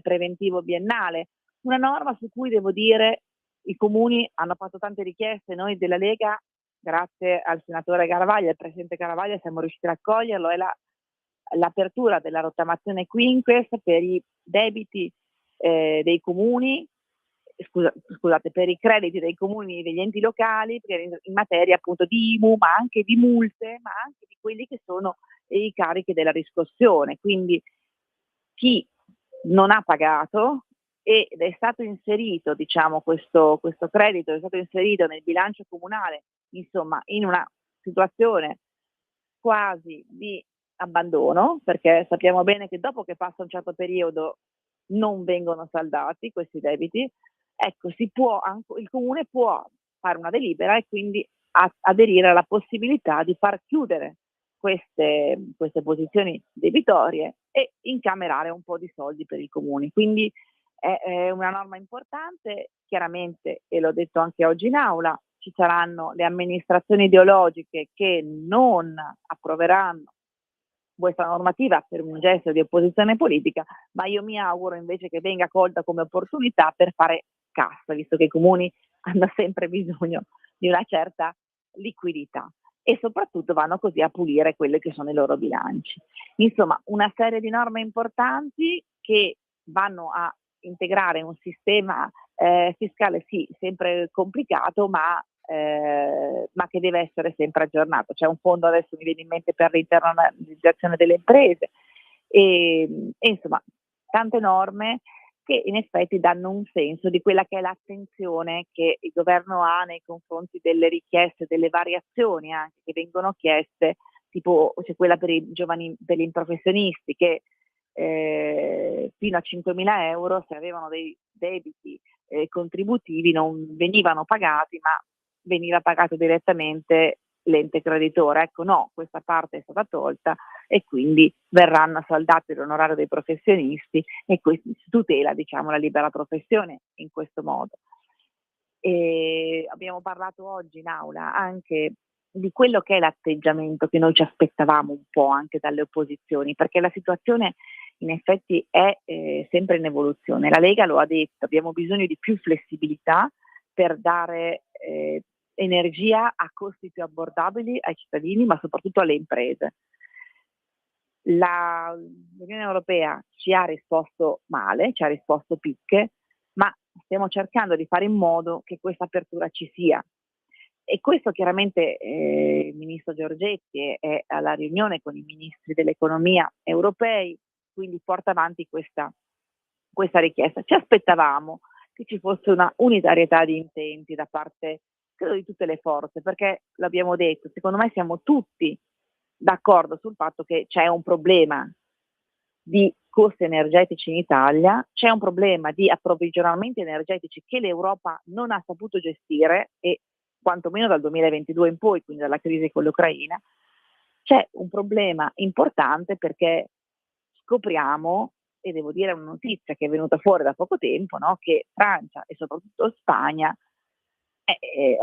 preventivo biennale, una norma su cui devo dire i comuni hanno fatto tante richieste, noi della Lega, grazie al senatore Garavaglia, al presidente Garavaglia, siamo riusciti a raccoglierlo, è l'apertura della rottamazione quinques per i debiti dei comuni, scusate, per i crediti dei comuni e degli enti locali in materia appunto di IMU, ma anche di multe, ma anche di quelli che sono i carichi della riscossione. Quindi chi non ha pagato ed è stato inserito, diciamo, questo credito è stato inserito nel bilancio comunale, insomma, in una situazione quasi di abbandono, perché sappiamo bene che dopo che passa un certo periodo non vengono saldati questi debiti, ecco, il comune può fare una delibera e quindi aderire alla possibilità di far chiudere queste posizioni debitorie e incamerare un po' di soldi per i comuni. Quindi è una norma importante, chiaramente, e l'ho detto anche oggi in aula, ci saranno le amministrazioni ideologiche che non approveranno questa normativa per un gesto di opposizione politica, ma io mi auguro invece che venga colta come opportunità per fare cassa, visto che i comuni hanno sempre bisogno di una certa liquidità e soprattutto vanno così a pulire quelli che sono i loro bilanci. Insomma, una serie di norme importanti che vanno a integrare un sistema fiscale sì, sempre complicato, ma che deve essere sempre aggiornato. C'è un fondo, adesso mi viene in mente, per l'internazionalizzazione delle imprese e insomma tante norme che in effetti danno un senso di quella che è l'attenzione che il governo ha nei confronti delle richieste, delle variazioni anche che vengono chieste, tipo c'è quella per i giovani, per gli professionisti che fino a 5.000 euro, se avevano dei debiti contributivi, non venivano pagati, ma veniva pagato direttamente l'ente creditore. Ecco, no, questa parte è stata tolta e quindi verranno saldati l'onorario dei professionisti e quindi si tutela, diciamo, la libera professione in questo modo. E abbiamo parlato oggi in aula anche di quello che è l'atteggiamento che noi ci aspettavamo un po' anche dalle opposizioni, perché la situazione in effetti è sempre in evoluzione. La Lega lo ha detto, abbiamo bisogno di più flessibilità per dare energia a costi più abbordabili ai cittadini, ma soprattutto alle imprese. L'Unione Europea ci ha risposto male, ci ha risposto picche, ma stiamo cercando di fare in modo che questa apertura ci sia. E questo chiaramente il ministro Giorgetti è alla riunione con i ministri dell'economia europei, quindi porta avanti questa richiesta. Ci aspettavamo che ci fosse una unitarietà di intenti da parte, credo, di tutte le forze, perché l'abbiamo detto, secondo me siamo tutti d'accordo sul fatto che c'è un problema di costi energetici in Italia, c'è un problema di approvvigionamenti energetici che l'Europa non ha saputo gestire e quantomeno dal 2022 in poi, quindi dalla crisi con l'Ucraina, c'è un problema importante perché scopriamo, e devo dire una notizia che è venuta fuori da poco tempo, no? Che Francia e soprattutto Spagna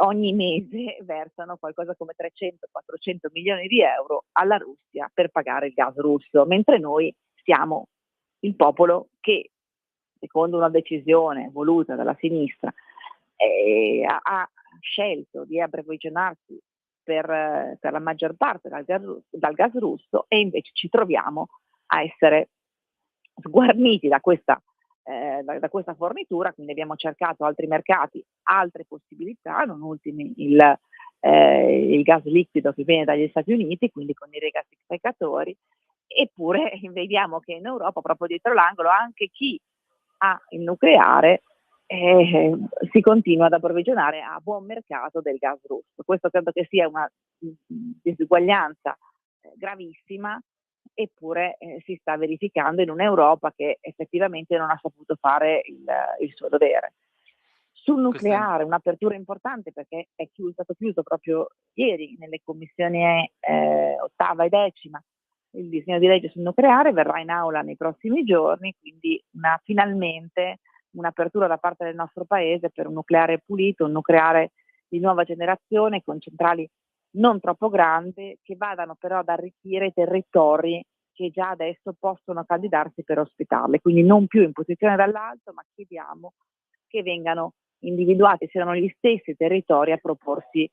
ogni mese versano qualcosa come 300-400 milioni di euro alla Russia per pagare il gas russo, mentre noi siamo il popolo che, secondo una decisione voluta dalla sinistra, ha scelto di approvvigionarsi per la maggior parte dal gas russo e invece ci troviamo a essere sguarniti da questa fornitura, quindi abbiamo cercato altri mercati, altre possibilità, non ultimi il gas liquido che viene dagli Stati Uniti, quindi con i rigassificatori, eppure vediamo che in Europa, proprio dietro l'angolo, anche chi ha il nucleare si continua ad approvvigionare a buon mercato del gas russo. Questo credo che sia una disuguaglianza gravissima, eppure si sta verificando in un'Europa che effettivamente non ha saputo fare il suo dovere. Sul nucleare un'apertura importante perché è stato chiuso proprio ieri nelle commissioni ottava e decima. Il disegno di legge sul nucleare verrà in aula nei prossimi giorni, quindi finalmente un'apertura da parte del nostro Paese per un nucleare pulito, un nucleare di nuova generazione con centrali non troppo grandi che vadano però ad arricchire i territori che già adesso possono candidarsi per ospitarle, quindi non più in posizione dall'alto, ma chiediamo che vengano individuati, siano gli stessi territori a proporsi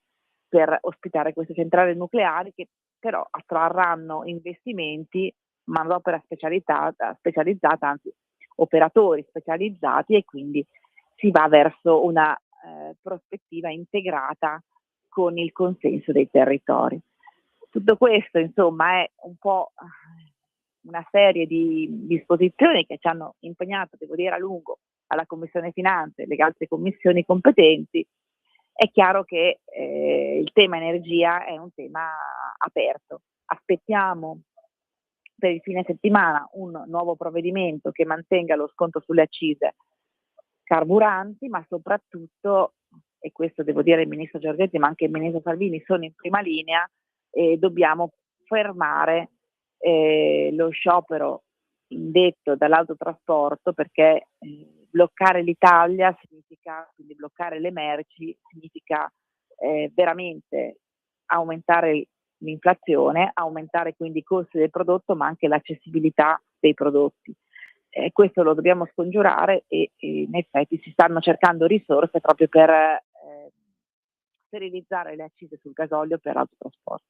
per ospitare queste centrali nucleari, che però attrarranno investimenti, manodopera specializzata, anzi operatori specializzati, e quindi si va verso una prospettiva integrata con il consenso dei territori. Tutto questo, insomma, è un po' una serie di disposizioni che ci hanno impegnato, devo dire, a lungo alla Commissione Finanze e le altre commissioni competenti. È chiaro che il tema energia è un tema aperto. Aspettiamo per il fine settimana un nuovo provvedimento che mantenga lo sconto sulle accise carburanti, ma soprattutto, e questo devo dire il ministro Giorgetti ma anche il ministro Salvini sono in prima linea, dobbiamo fermare lo sciopero indetto dall'autotrasporto, perché bloccare l'Italia significa, quindi bloccare le merci, significa veramente aumentare l'inflazione, aumentare quindi i costi del prodotto, ma anche l'accessibilità dei prodotti. Questo lo dobbiamo scongiurare e in effetti si stanno cercando risorse proprio per sterilizzare le accise sul gasolio per l'autotrasporto.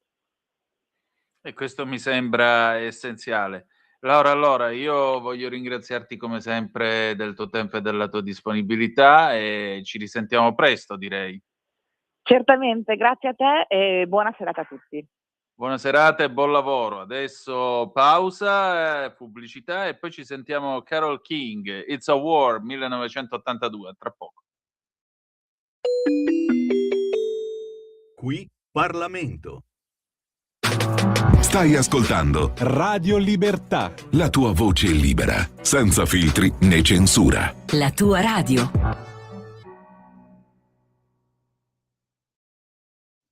E questo mi sembra essenziale. Laura, allora io voglio ringraziarti come sempre del tuo tempo e della tua disponibilità e ci risentiamo presto, direi. Certamente, grazie a te e buona serata a tutti. Buona serata e buon lavoro. Adesso pausa, pubblicità e poi ci sentiamo Carole King, It's a War 1982, tra poco. Qui Parlamento. Stai ascoltando Radio Libertà. la tua voce libera, senza filtri né censura. La tua radio.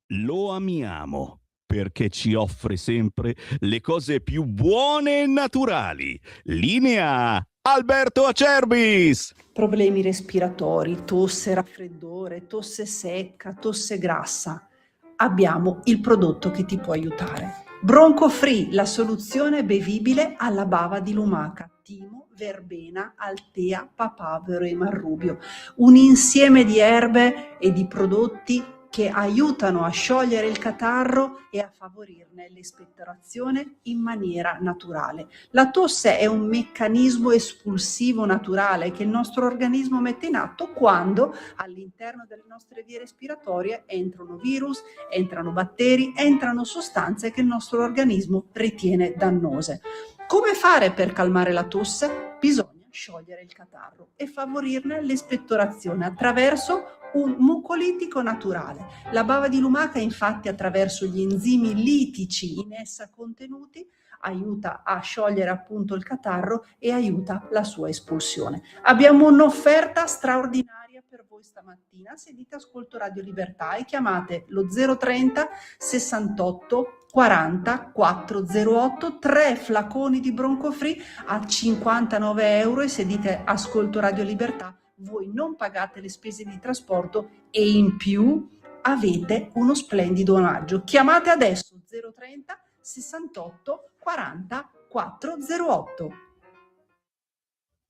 Lo amiamo perché ci offre sempre le cose più buone e naturali. Linea Alberto Acerbis. Problemi respiratori, tosse, raffreddore, tosse secca, tosse grassa. Abbiamo il prodotto che ti può aiutare. Bronco Free, la soluzione bevibile alla bava di lumaca, timo, verbena, altea, papavero e marrubio. Un insieme di erbe e di prodotti che aiutano a sciogliere il catarro e a favorirne l'espettorazione in maniera naturale. La tosse è un meccanismo espulsivo naturale che il nostro organismo mette in atto quando all'interno delle nostre vie respiratorie entrano virus, entrano batteri, entrano sostanze che il nostro organismo ritiene dannose. Come fare per calmare la tosse? Bisogna sciogliere il catarro e favorirne l'espettorazione attraverso un mucolitico naturale. La bava di lumaca, infatti, attraverso gli enzimi litici in essa contenuti, aiuta a sciogliere appunto il catarro e aiuta la sua espulsione. Abbiamo un'offerta straordinaria per voi stamattina. Se dite ascolto Radio Libertà e chiamate lo 030 68 40 408, 3 flaconi di Bronco Free a 59 euro, e se dite ascolto Radio Libertà voi non pagate le spese di trasporto e in più avete uno splendido omaggio. Chiamate adesso 030 68 40 408.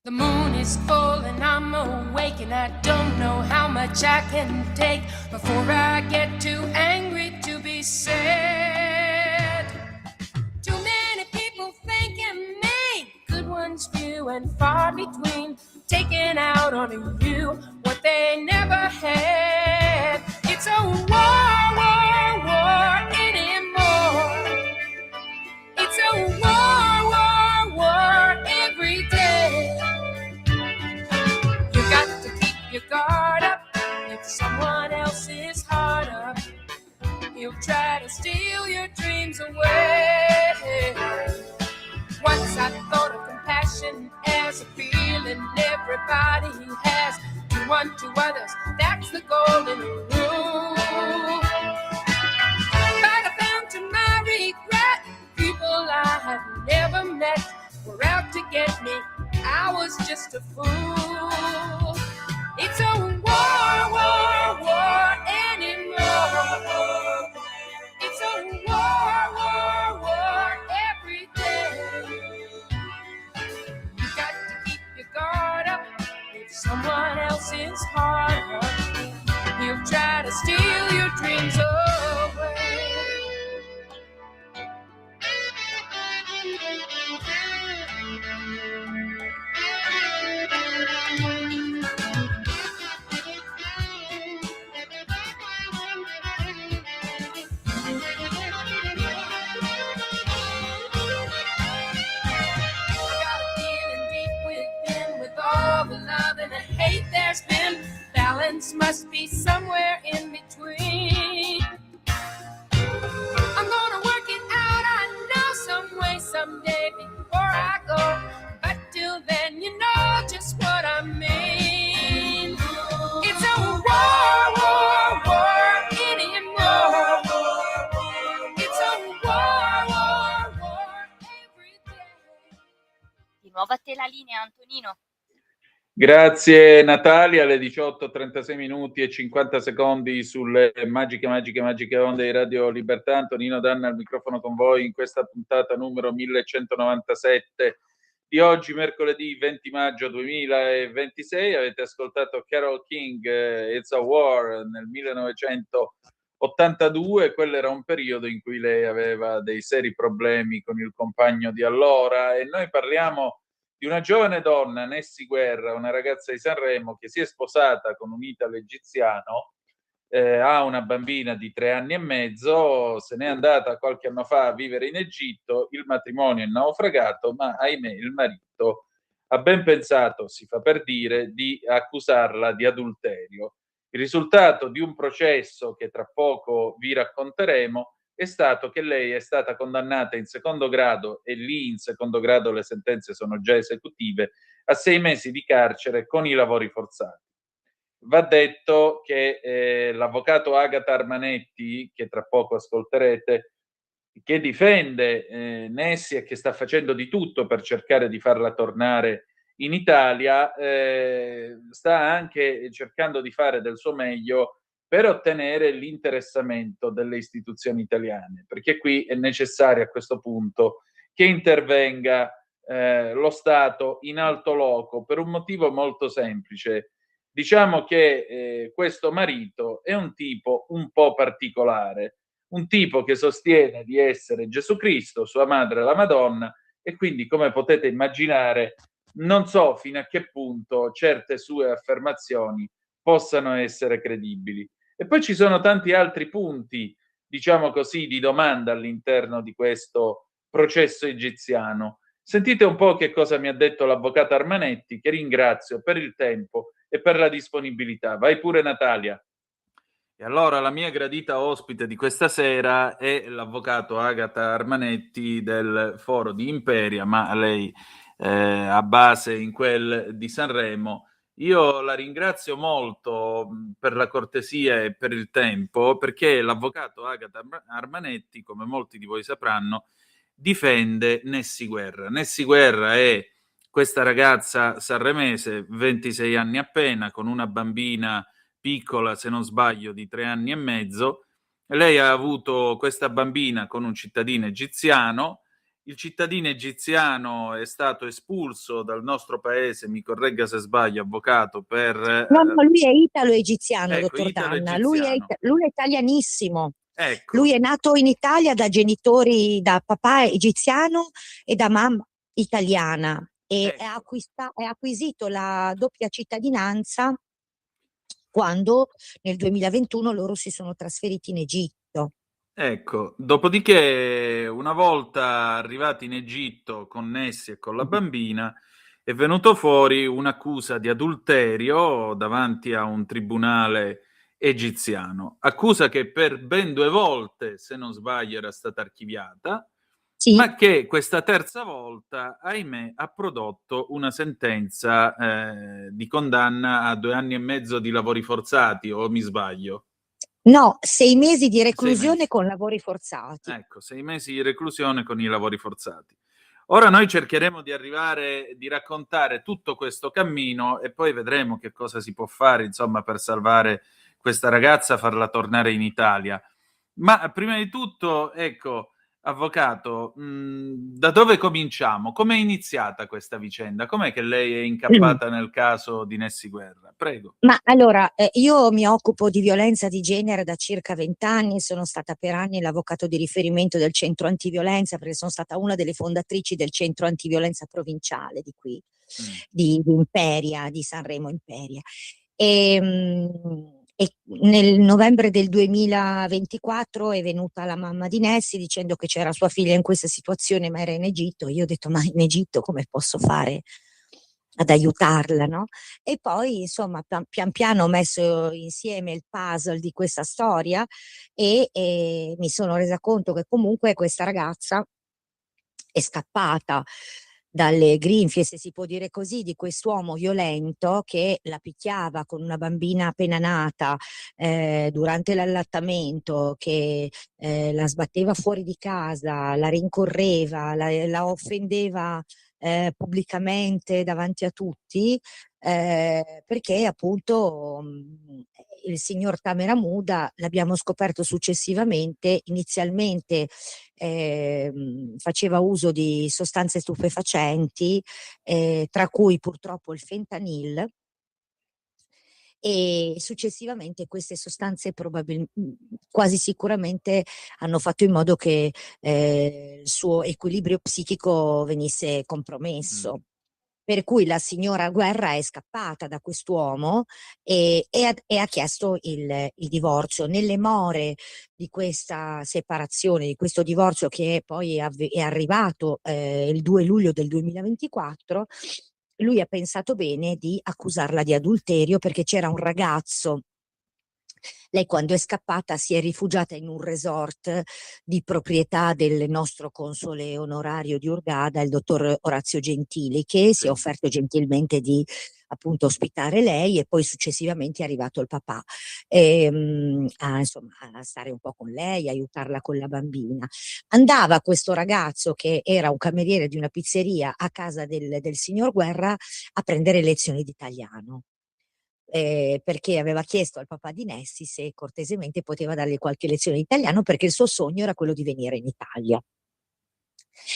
The moon is full and I'm awake and I don't know how much I can take before I get too angry to be sad. Too many people thinking me, good ones few and far between, taking out on you what they never had. It's a war, war, war anymore. It's a war, war, war every day. You got to keep your guard up. If someone else's heart up, he'll try to steal your dreams away. Once I thought of compassion as a feeling everybody has. Do unto others, that's the golden rule. But I found to my regret, people I have never met were out to get me. I was just a fool. It's a war, war, war anymore. It's a war, war, war every day. someone else's heart. He'll try to steal your dreams away. There's been balance, must be somewhere in between. I'm gonna work it out, I know, some way, someday before I go. But till then, you know just what I mean. It's a war, war, war anymore. It's a war, war, war every day. Di nuovo a te la linea, Antonino. Grazie Natalia, alle 18:36 minuti e 50 secondi sulle magiche onde di Radio Libertà. Antonino Danna al microfono con voi in questa puntata numero 1197 di oggi, mercoledì 20 maggio 2026. Avete ascoltato Carole King, It's a War, nel 1982. Quello era un periodo in cui lei aveva dei seri problemi con il compagno di allora, e noi parliamo di una giovane donna, Nessi Guerra, una ragazza di Sanremo che si è sposata con un italo-egiziano, ha una bambina di 3 anni e mezzo, se n'è andata qualche anno fa a vivere in Egitto, il matrimonio è naufragato, ma ahimè il marito ha ben pensato, si fa per dire, di accusarla di adulterio. Il risultato di un processo che tra poco vi racconteremo è stato che lei è stata condannata in secondo grado, e lì in secondo grado le sentenze sono già esecutive, a 6 mesi di carcere con i lavori forzati. Va detto che l'avvocato Agata Armanetti, che tra poco ascolterete, che difende Nessi e che sta facendo di tutto per cercare di farla tornare in Italia, sta anche cercando di fare del suo meglio per ottenere l'interessamento delle istituzioni italiane, perché qui è necessario a questo punto che intervenga lo Stato in alto loco, per un motivo molto semplice. Diciamo che questo marito è un tipo un po' particolare, un tipo che sostiene di essere Gesù Cristo, sua madre la Madonna, e quindi, come potete immaginare, non so fino a che punto certe sue affermazioni possano essere credibili. E poi ci sono tanti altri punti, diciamo così, di domanda all'interno di questo processo egiziano. Sentite un po' che cosa mi ha detto l'avvocato Armanetti, che ringrazio per il tempo e per la disponibilità. Vai pure Natalia. E allora la mia gradita ospite di questa sera è l'avvocato Agata Armanetti del Foro di Imperia, ma lei ha base in quel di Sanremo. Io la ringrazio molto per la cortesia e per il tempo, perché l'avvocato Agata Armanetti, come molti di voi sapranno, difende Nessi Guerra. Nessi Guerra è questa ragazza sanremese, 26 anni appena, con una bambina piccola, se non sbaglio, di 3 anni e mezzo. Lei ha avuto questa bambina con un cittadino egiziano. Il cittadino egiziano è stato espulso dal nostro paese, mi corregga se sbaglio, avvocato, per... No, lui è italo-egiziano, ecco, dottor Danna. italo-egiziano. Lui è italianissimo. Ecco. Lui è nato in Italia da genitori, da papà egiziano e da mamma italiana, e Ecco. ha acquisito la doppia cittadinanza quando nel 2021 loro si sono trasferiti in Egitto. Ecco, dopodiché, una volta arrivati in Egitto con Nessi e con la bambina, è venuto fuori un'accusa di adulterio davanti a un tribunale egiziano. Accusa che per ben 2 volte, se non sbaglio, era stata archiviata, Sì. ma che questa terza volta, ahimè, ha prodotto una sentenza di condanna a 2 anni e mezzo di lavori forzati, o mi sbaglio? No, 6 mesi di 6 reclusione mesi. con lavori forzati. Ecco, 6 mesi di reclusione con i lavori forzati. Ora noi cercheremo di raccontare tutto questo cammino e poi vedremo che cosa si può fare, insomma, per salvare questa ragazza, farla tornare in Italia. Ma prima di tutto, ecco, Avvocato, da dove cominciamo? Come è iniziata questa vicenda? Com'è che lei è incappata nel caso di Nessy Guerra? Prego. Ma allora, io mi occupo di violenza di genere da circa 20 anni, sono stata per anni l'avvocato di riferimento del centro antiviolenza, perché sono stata una delle fondatrici del centro antiviolenza provinciale di qui, di Imperia, di Sanremo Imperia. E nel novembre del 2024 è venuta la mamma di Nessy dicendo che c'era sua figlia in questa situazione, ma era in Egitto. Io ho detto, ma in Egitto come posso fare ad aiutarla, no? E poi, insomma, pian piano ho messo insieme il puzzle di questa storia e mi sono resa conto che comunque questa ragazza è scappata dalle grinfie, se si può dire così, di quest'uomo violento che la picchiava con una bambina appena nata durante l'allattamento, che la sbatteva fuori di casa, la rincorreva, la offendeva pubblicamente davanti a tutti, perché appunto il signor Tamer Hamouda, l'abbiamo scoperto successivamente, inizialmente faceva uso di sostanze stupefacenti, tra cui purtroppo il fentanyl, e successivamente queste sostanze quasi sicuramente hanno fatto in modo che il suo equilibrio psichico venisse compromesso. Per cui la signora Guerra è scappata da quest'uomo e ha chiesto il divorzio. Nelle more di questa separazione, di questo divorzio che poi è arrivato il 2 luglio del 2024, lui ha pensato bene di accusarla di adulterio, perché c'era un ragazzo. Lei, quando è scappata, si è rifugiata in un resort di proprietà del nostro console onorario di Hurghada, il dottor Orazio Gentili, che si è offerto gentilmente di appunto ospitare lei, e poi successivamente è arrivato il papà insomma, a stare un po' con lei, aiutarla con la bambina. Andava questo ragazzo, che era un cameriere di una pizzeria, a casa del signor Guerra a prendere lezioni di italiano. Perché aveva chiesto al papà di Nessy se cortesemente poteva dargli qualche lezione di italiano, perché il suo sogno era quello di venire in Italia.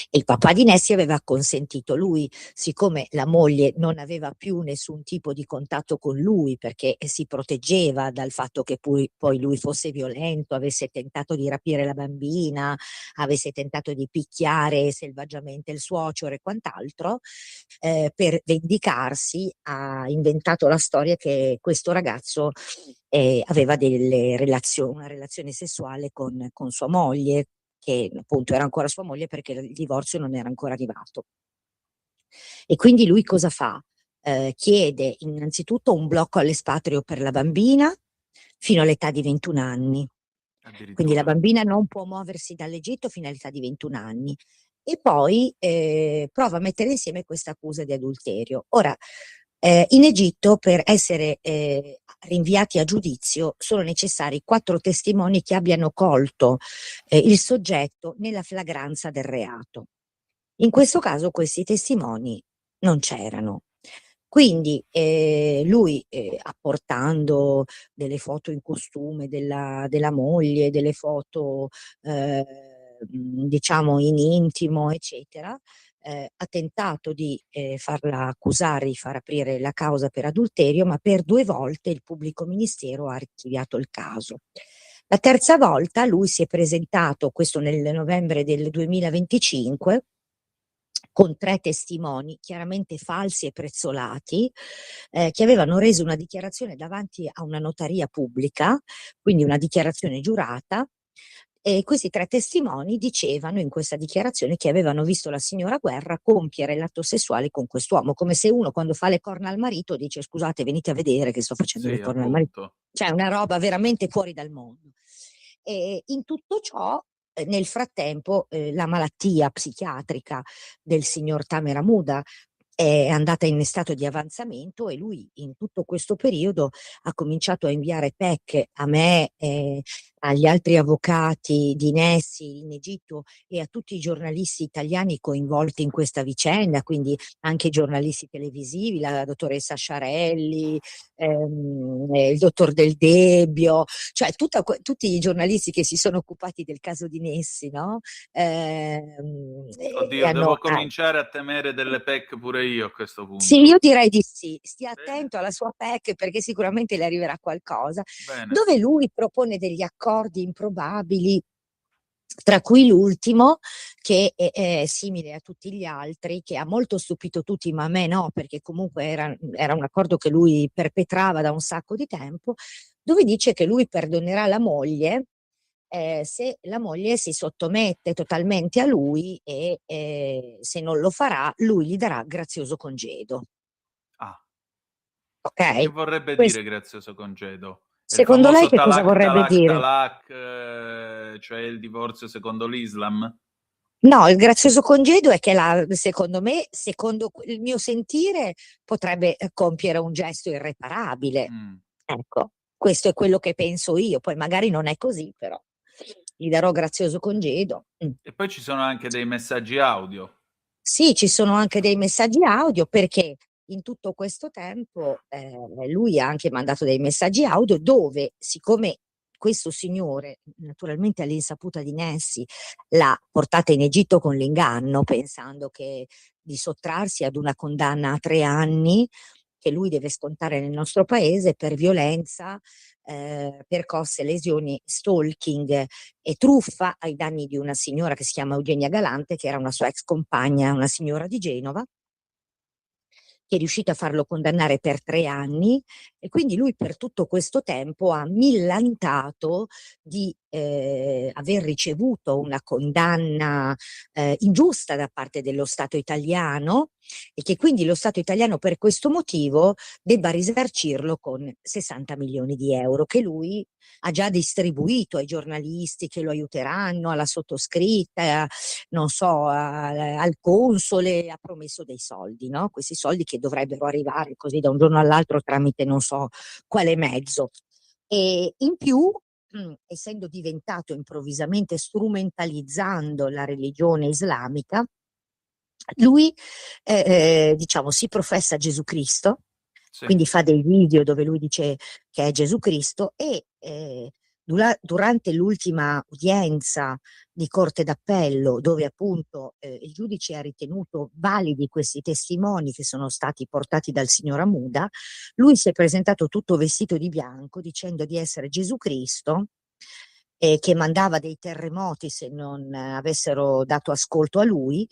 E il papà di Nessy aveva acconsentito. Lui, siccome la moglie non aveva più nessun tipo di contatto con lui, perché si proteggeva dal fatto che poi lui fosse violento, avesse tentato di rapire la bambina, avesse tentato di picchiare selvaggiamente il suocero e quant'altro, per vendicarsi ha inventato la storia che questo ragazzo aveva una relazione sessuale con sua moglie, che appunto era ancora sua moglie, perché il divorzio non era ancora arrivato. E quindi lui cosa fa? Chiede innanzitutto un blocco all'espatrio per la bambina fino all'età di 21 anni. Quindi la bambina non può muoversi dall'Egitto fino all'età di 21 anni. E poi prova a mettere insieme questa accusa di adulterio. Ora, in Egitto, per essere rinviati a giudizio, sono necessari 4 testimoni che abbiano colto il soggetto nella flagranza del reato. In questo caso questi testimoni non c'erano. Quindi lui, apportando delle foto in costume della moglie, delle foto diciamo in intimo, eccetera, ha tentato di farla accusare, di far aprire la causa per adulterio, ma per 2 volte il pubblico ministero ha archiviato il caso. La terza volta lui si è presentato, questo nel novembre del 2025, con 3 testimoni chiaramente falsi e prezzolati, che avevano reso una dichiarazione davanti a una notaria pubblica, quindi una dichiarazione giurata. E questi 3 testimoni dicevano in questa dichiarazione che avevano visto la signora Guerra compiere l'atto sessuale con quest'uomo, come se uno, quando fa le corna al marito, dice: scusate, venite a vedere che sto facendo le corna al marito. Cioè una roba veramente fuori dal mondo. E in tutto ciò, nel frattempo, la malattia psichiatrica del signor Tamer Hamouda è andata in stato di avanzamento, e lui in tutto questo periodo ha cominciato a inviare PEC a me, agli altri avvocati di Nessi in Egitto e a tutti i giornalisti italiani coinvolti in questa vicenda, quindi anche i giornalisti televisivi, la dottoressa Sciarelli, il dottor Del Debbio, cioè tutti i giornalisti che si sono occupati del caso di Nessi, no? Oddio, devo cominciare a temere delle PEC pure io a questo punto. Sì, io direi di sì. Stia attento alla sua PEC perché sicuramente le arriverà qualcosa. Bene. Dove lui propone degli accordi improbabili, tra cui l'ultimo, che è simile a tutti gli altri, che ha molto stupito tutti, ma a me no, perché comunque era un accordo che lui perpetrava da un sacco di tempo, dove dice che lui perdonerà la moglie se la moglie si sottomette totalmente a lui e se non lo farà, lui gli darà grazioso congedo. Ah. Ok? Che vorrebbe dire grazioso congedo? Secondo lei che cosa vorrebbe dire? Talak, cioè il divorzio secondo l'Islam? No, il grazioso congedo è che secondo me, secondo il mio sentire, potrebbe compiere un gesto irreparabile. Ecco, questo è quello che penso io, poi magari non è così, però gli darò grazioso congedo. E poi ci sono anche dei messaggi audio. Sì, ci sono anche dei messaggi audio perché in tutto questo tempo lui ha anche mandato dei messaggi audio dove, siccome questo signore, naturalmente all'insaputa di Nessi, l'ha portata in Egitto con l'inganno, pensando di sottrarsi ad una condanna a 3 anni che lui deve scontare nel nostro paese per violenza, percosse, lesioni, stalking e truffa ai danni di una signora che si chiama Eugenia Galante, che era una sua ex compagna, una signora di Genova, che è riuscita a farlo condannare per 3 anni e quindi lui per tutto questo tempo ha millantato di aver ricevuto una condanna ingiusta da parte dello Stato italiano e che quindi lo Stato italiano per questo motivo debba risarcirlo con 60 milioni di euro che lui ha già distribuito ai giornalisti che lo aiuteranno, alla sottoscritta, non so, al console, ha promesso dei soldi, no? Questi soldi che dovrebbero arrivare così da un giorno all'altro tramite non so quale mezzo. E in più, essendo diventato improvvisamente, strumentalizzando la religione islamica, lui diciamo si professa Gesù Cristo, Sì. quindi fa dei video dove lui dice che è Gesù Cristo e durante l'ultima udienza di Corte d'Appello, dove appunto il giudice ha ritenuto validi questi testimoni che sono stati portati dal signor Amuda, lui si è presentato tutto vestito di bianco dicendo di essere Gesù Cristo, che mandava dei terremoti se non avessero dato ascolto a lui,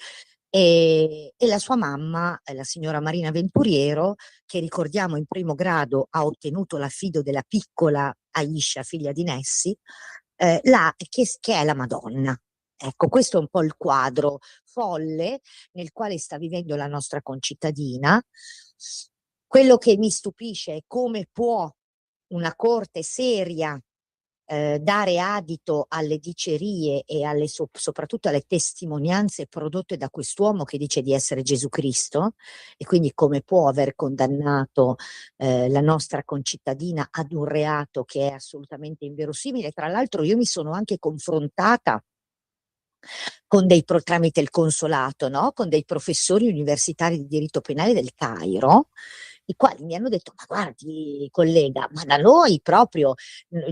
e la sua mamma, la signora Marina Venturiero, che ricordiamo in primo grado ha ottenuto l'affido della piccola Aisha, figlia di Nessi, che è la Madonna. Ecco, questo è un po' il quadro folle nel quale sta vivendo la nostra concittadina. Quello che mi stupisce è come può una corte seria dare adito alle dicerie e soprattutto alle testimonianze prodotte da quest'uomo che dice di essere Gesù Cristo, e quindi come può aver condannato la nostra concittadina ad un reato che è assolutamente inverosimile. Tra l'altro io mi sono anche confrontata con tramite il consolato, no? Con dei professori universitari di diritto penale del Cairo, i quali mi hanno detto: ma guardi collega, ma da noi proprio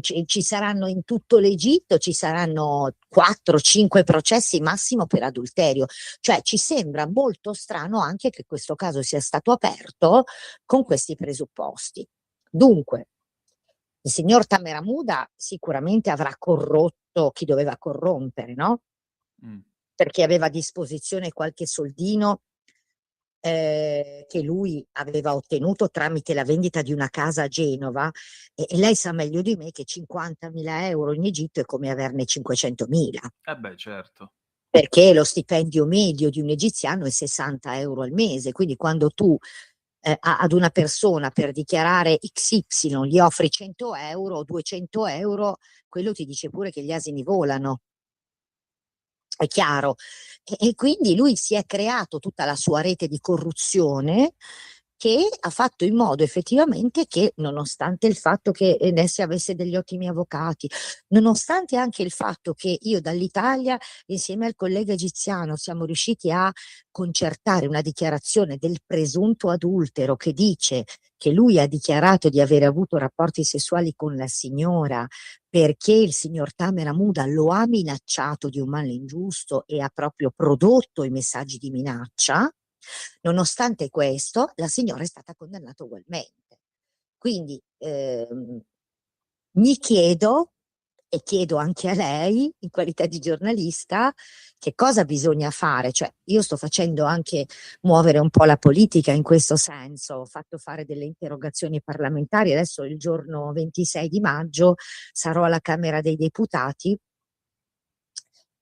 ci saranno in tutto l'Egitto, ci saranno 4-5 processi massimo per adulterio, cioè ci sembra molto strano anche che questo caso sia stato aperto con questi presupposti. Dunque, il signor Tamer Amuda sicuramente avrà corrotto chi doveva corrompere, no? Perché aveva a disposizione qualche soldino che lui aveva ottenuto tramite la vendita di una casa a Genova, e lei sa meglio di me che 50.000 euro in Egitto è come averne 500.000. Beh, certo. Perché lo stipendio medio di un egiziano è 60 euro al mese, quindi quando tu ad una persona per dichiarare XY gli offri 100 euro o 200 euro, quello ti dice pure che gli asini volano. È chiaro, e quindi lui si è creato tutta la sua rete di corruzione che ha fatto in modo effettivamente che, nonostante il fatto che Nessi avesse degli ottimi avvocati, nonostante anche il fatto che io dall'Italia, insieme al collega egiziano, siamo riusciti a concertare una dichiarazione del presunto adultero che dice che lui ha dichiarato di aver avuto rapporti sessuali con la signora perché il signor Tamer Hamouda lo ha minacciato di un male ingiusto e ha proprio prodotto i messaggi di minaccia. Nonostante questo, la signora è stata condannata ugualmente. Quindi mi chiedo, e chiedo anche a lei, in qualità di giornalista, che cosa bisogna fare. Cioè, io sto facendo anche muovere un po' la politica in questo senso, ho fatto fare delle interrogazioni parlamentari, adesso il giorno 26 di maggio sarò alla Camera dei Deputati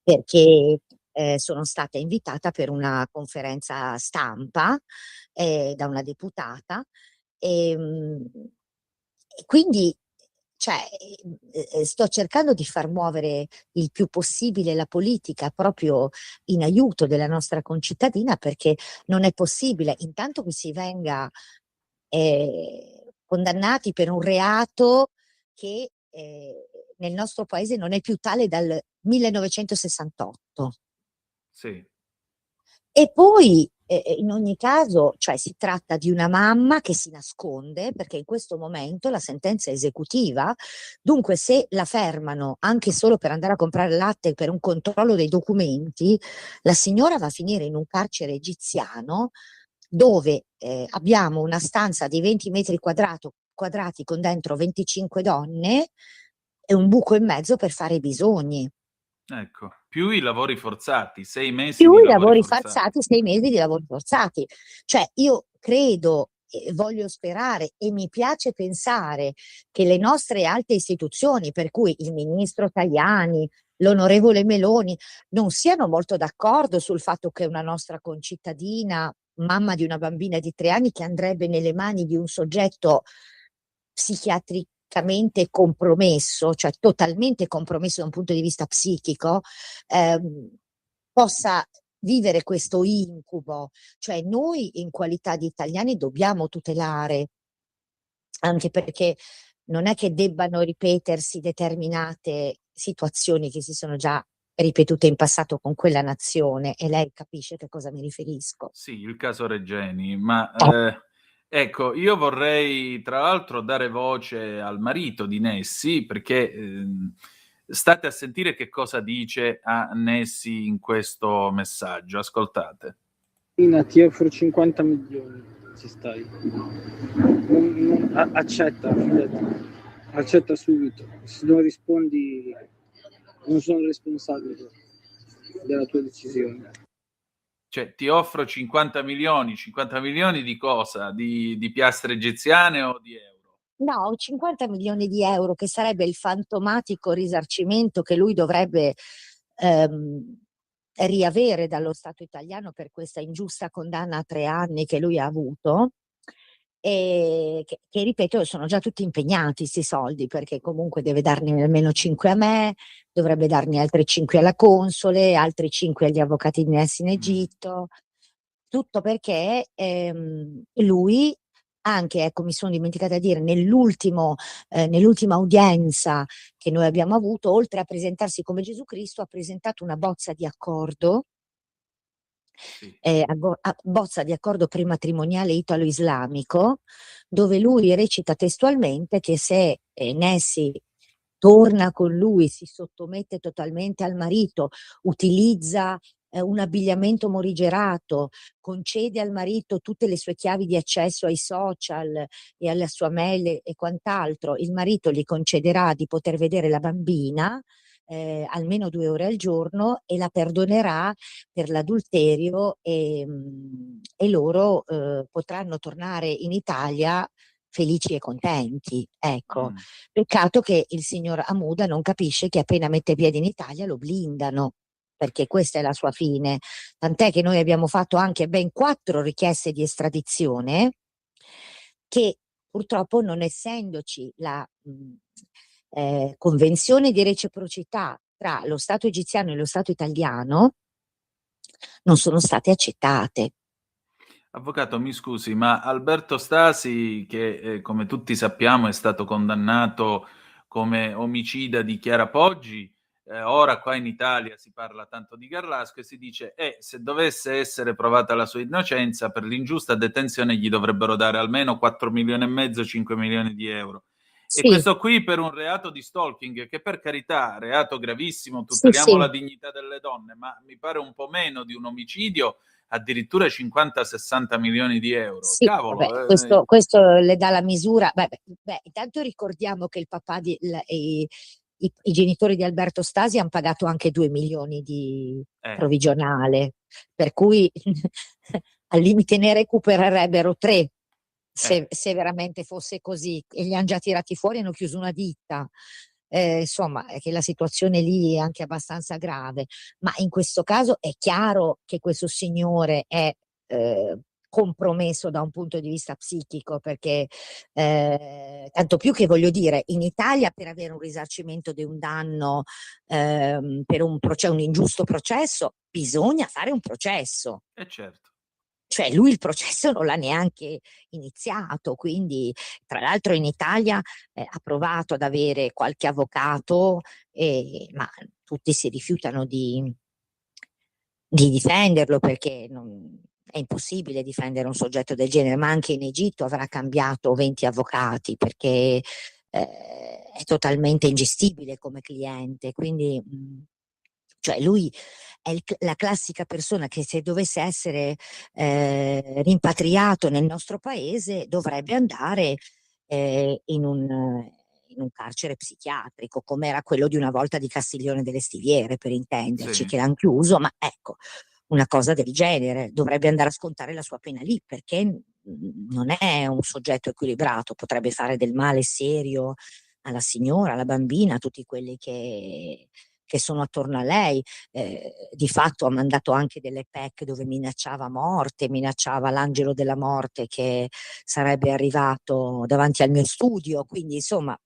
perché sono stata invitata per una conferenza stampa da una deputata e quindi cioè, sto cercando di far muovere il più possibile la politica proprio in aiuto della nostra concittadina, perché non è possibile intanto che si venga condannati per un reato che nel nostro paese non è più tale dal 1968. Sì. E poi in ogni caso, cioè, si tratta di una mamma che si nasconde perché in questo momento la sentenza è esecutiva, dunque se la fermano anche solo per andare a comprare latte per un controllo dei documenti, la signora va a finire in un carcere egiziano dove abbiamo una stanza di 20 metri quadrati con dentro 25 donne e un buco in mezzo per fare i bisogni. Ecco, più i lavori forzati, 6 mesi Più di i lavori lavori forzati. forzati, 6 mesi di lavori forzati. Cioè io credo, voglio sperare e mi piace pensare che le nostre alte istituzioni, per cui il ministro Tajani, l'onorevole Meloni, non siano molto d'accordo sul fatto che una nostra concittadina, mamma di una bambina di 3 anni, che andrebbe nelle mani di un soggetto psichiatricamente compromesso, cioè totalmente compromesso da un punto di vista psichico, possa vivere questo incubo. Cioè noi in qualità di italiani dobbiamo tutelare, anche perché non è che debbano ripetersi determinate situazioni che si sono già ripetute in passato con quella nazione, e lei capisce che cosa mi riferisco. Sì, il caso Regeni, ma ecco, io vorrei tra l'altro dare voce al marito di Nessi, perché state a sentire che cosa dice a Nessi in questo messaggio, ascoltate. Ti offro 50 milioni, ci stai. Accetta, fidati. Accetta subito. Se non rispondi, non sono responsabile della tua decisione. Cioè, ti offro 50 milioni di cosa? Di piastre egiziane o di euro? No, 50 milioni di euro, che sarebbe il fantomatico risarcimento che lui dovrebbe riavere dallo Stato italiano per questa ingiusta condanna a 3 anni che lui ha avuto, e che ripeto, sono già tutti impegnati sti soldi, perché comunque deve darne almeno 5 a me, dovrebbe darne altri 5 alla console, altri 5 agli avvocati di Nessi in Egitto, tutto perché lui anche, ecco, mi sono dimenticata di dire, nell'ultima udienza che noi abbiamo avuto, oltre a presentarsi come Gesù Cristo, ha presentato una bozza di accordo, Sì. bozza di accordo prematrimoniale italo-islamico, dove lui recita testualmente che se Nessi torna con lui, si sottomette totalmente al marito, utilizza un abbigliamento morigerato, concede al marito tutte le sue chiavi di accesso ai social e alla sua mail e quant'altro, il marito gli concederà di poter vedere la bambina almeno 2 ore al giorno e la perdonerà per l'adulterio, e loro potranno tornare in Italia felici e contenti. Ecco, peccato che il signor Hamouda non capisce che appena mette piede in Italia lo blindano, perché questa è la sua fine. Tant'è che noi abbiamo fatto anche ben 4 richieste di estradizione che purtroppo, non essendoci la convenzione di reciprocità tra lo Stato egiziano e lo Stato italiano, non sono state accettate. Avvocato, mi scusi, ma Alberto Stasi, che come tutti sappiamo è stato condannato come omicida di Chiara Poggi, ora qua in Italia si parla tanto di Garlasco e si dice se dovesse essere provata la sua innocenza, per l'ingiusta detenzione gli dovrebbero dare almeno 4 milioni e mezzo, 5 milioni di euro. E Sì, questo qui per un reato di stalking, che per carità, reato gravissimo, sì, tuteliamo sì. la dignità delle donne, ma mi pare un po' meno di un omicidio, addirittura 50-60 milioni di euro. Sì, vabbè, Cavolo, questo le dà la misura. Intanto ricordiamo che il papà i genitori di Alberto Stasi hanno pagato anche 2 milioni di provvigionale, per cui al limite ne recupererebbero 3 se veramente fosse così, e li hanno già tirati fuori e hanno chiuso una ditta. Insomma, è che la situazione lì è anche abbastanza grave, ma in questo caso è chiaro che questo signore è compromesso da un punto di vista psichico, perché tanto più che, voglio dire, in Italia per avere un risarcimento di un danno per un ingiusto processo bisogna fare un processo. certo. Cioè lui il processo non l'ha neanche iniziato, quindi tra l'altro in Italia ha provato ad avere qualche avvocato, ma tutti si rifiutano di difenderlo, perché è impossibile difendere un soggetto del genere, ma anche in Egitto avrà cambiato 20 avvocati, perché è totalmente ingestibile come cliente, quindi cioè lui è la classica persona che, se dovesse essere rimpatriato nel nostro paese, dovrebbe andare in un carcere psichiatrico, come era quello di una volta di Castiglione delle Stiviere, per intenderci, Sì. che l'hanno chiuso, ma ecco, una cosa del genere, dovrebbe andare a scontare la sua pena lì, perché non è un soggetto equilibrato, potrebbe fare del male serio alla signora, alla bambina, a tutti quelli che sono attorno a lei. Di fatto ha mandato anche delle PEC dove minacciava morte, minacciava l'angelo della morte che sarebbe arrivato davanti al mio studio, quindi insomma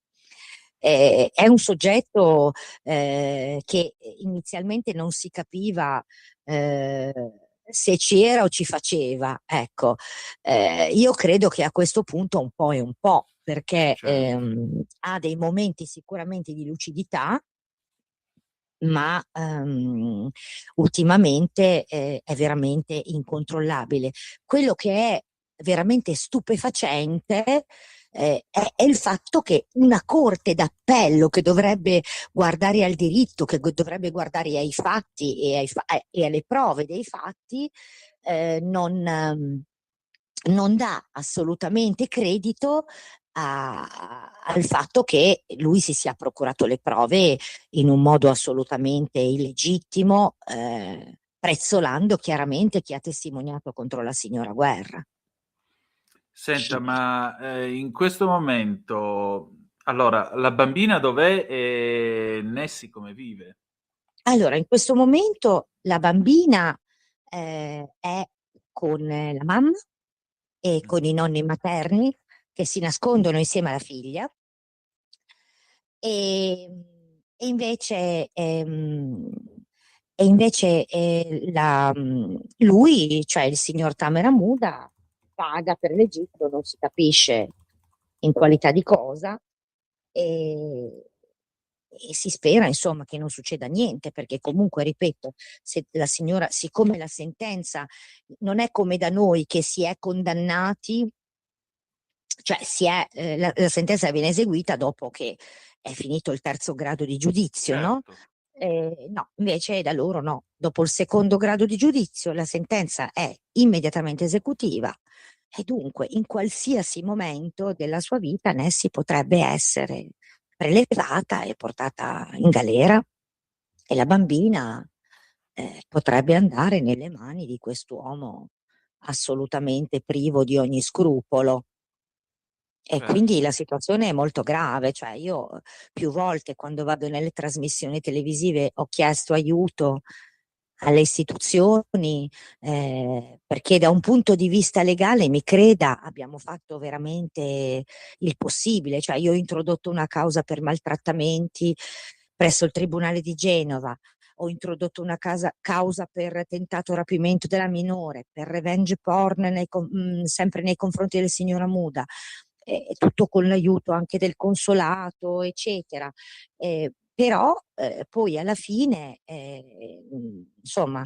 è un soggetto che inizialmente non si capiva se c'era o ci faceva, ecco. Io credo che a questo punto un po' e un po', perché ha dei momenti sicuramente di lucidità, ma ultimamente è veramente incontrollabile. Quello che è veramente stupefacente è il fatto che una corte d'appello, che dovrebbe guardare al diritto, che dovrebbe guardare ai fatti e alle prove dei fatti, non dà assolutamente credito al fatto che lui si sia procurato le prove in un modo assolutamente illegittimo, prezzolando chiaramente chi ha testimoniato contro la signora Guerra. Senta, ma in questo momento, allora, la bambina dov'è e Nessi come vive? Allora, in questo momento la bambina è con la mamma e con i nonni materni, che si nascondono insieme alla figlia, e invece lui, cioè il signor Tamer Hamouda, paga per l'Egitto, non si capisce in qualità di cosa, e si spera insomma che non succeda niente, perché comunque, ripeto, se la signora, siccome la sentenza non è come da noi che si è condannati, cioè la sentenza viene eseguita dopo che è finito il terzo grado di giudizio, no? No, invece da loro no, dopo il secondo grado di giudizio la sentenza è immediatamente esecutiva, e dunque in qualsiasi momento della sua vita Nessi potrebbe essere prelevata e portata in galera, e la bambina potrebbe andare nelle mani di quest'uomo assolutamente privo di ogni scrupolo. E quindi la situazione è molto grave, cioè io più volte, quando vado nelle trasmissioni televisive, ho chiesto aiuto alle istituzioni, perché da un punto di vista legale, mi creda, abbiamo fatto veramente il possibile. Cioè io ho introdotto una causa per maltrattamenti presso il Tribunale di Genova, ho introdotto una causa per tentato rapimento della minore, per revenge porn sempre nei confronti della signora Muda, tutto con l'aiuto anche del consolato, eccetera. Però poi alla fine, insomma,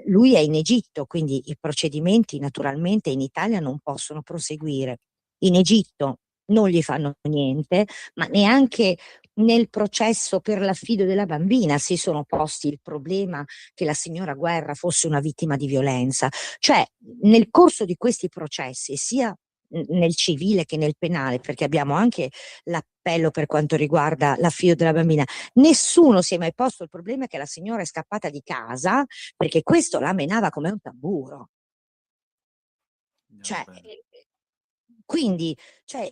lui è in Egitto, quindi i procedimenti naturalmente in Italia non possono proseguire. In Egitto non gli fanno niente, ma neanche nel processo per l'affido della bambina si sono posti il problema che la signora Guerra fosse una vittima di violenza. Cioè, nel corso di questi processi, sia nel civile che nel penale, perché abbiamo anche l'appello per quanto riguarda l'affido della bambina, nessuno si è mai posto il problema che la signora è scappata di casa, perché questo la menava come un tamburo. Cioè, quindi,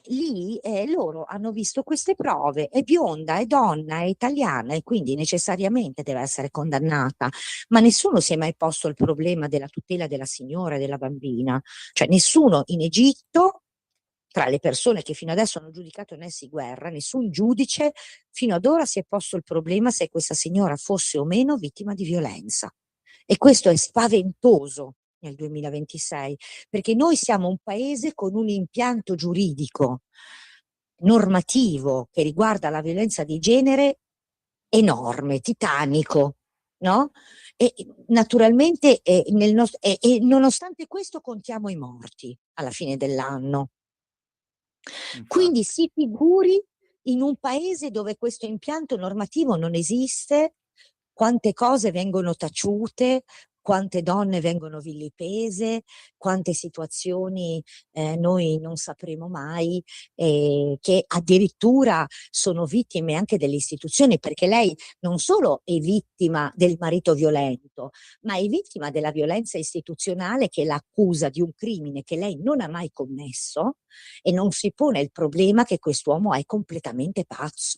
lì loro hanno visto queste prove, è bionda, è donna, è italiana e quindi necessariamente deve essere condannata, ma nessuno si è mai posto il problema della tutela della signora e della bambina, cioè nessuno in Egitto, tra le persone che fino adesso hanno giudicato Nessy Guerra, nessun giudice fino ad ora si è posto il problema se questa signora fosse o meno vittima di violenza. E questo è spaventoso nel 2026, perché noi siamo un paese con un impianto giuridico normativo che riguarda la violenza di genere enorme, titanico, no? E naturalmente nonostante questo contiamo i morti alla fine dell'anno. Quindi si figuri in un paese dove questo impianto normativo non esiste, quante cose vengono taciute, quante donne vengono vilipese, quante situazioni noi non sapremo mai, che addirittura sono vittime anche delle istituzioni, perché lei non solo è vittima del marito violento, ma è vittima della violenza istituzionale che l'accusa di un crimine che lei non ha mai commesso e non si pone il problema che quest'uomo è completamente pazzo.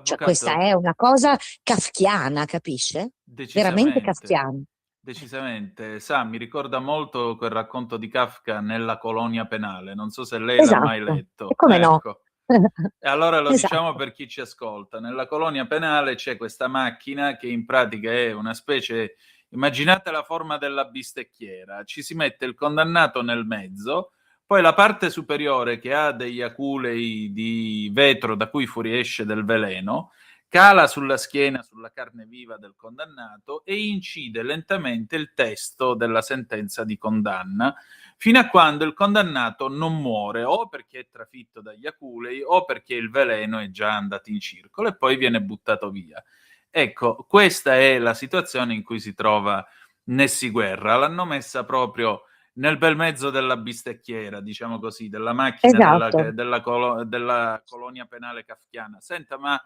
Cioè, questa è una cosa kafkiana, capisce? Veramente kafkiana. Decisamente. Mi ricorda molto quel racconto di Kafka nella Colonia Penale. Non so se lei l'ha mai letto. E come no? E allora lo diciamo per chi ci ascolta. Nella Colonia Penale c'è questa macchina che in pratica è una specie, immaginate la forma della bistecchiera, ci si mette il condannato nel mezzo, poi la parte superiore che ha degli aculei di vetro da cui fuoriesce del veleno, cala sulla schiena, sulla carne viva del condannato e incide lentamente il testo della sentenza di condanna fino a quando il condannato non muore, o perché è trafitto dagli aculei o perché il veleno è già andato in circolo e poi viene buttato via. Ecco, questa è la situazione in cui si trova Nessy Guerra. L'hanno messa proprio nel bel mezzo della bistecchiera, diciamo così, della macchina della colonia penale kafkiana. Senta, ma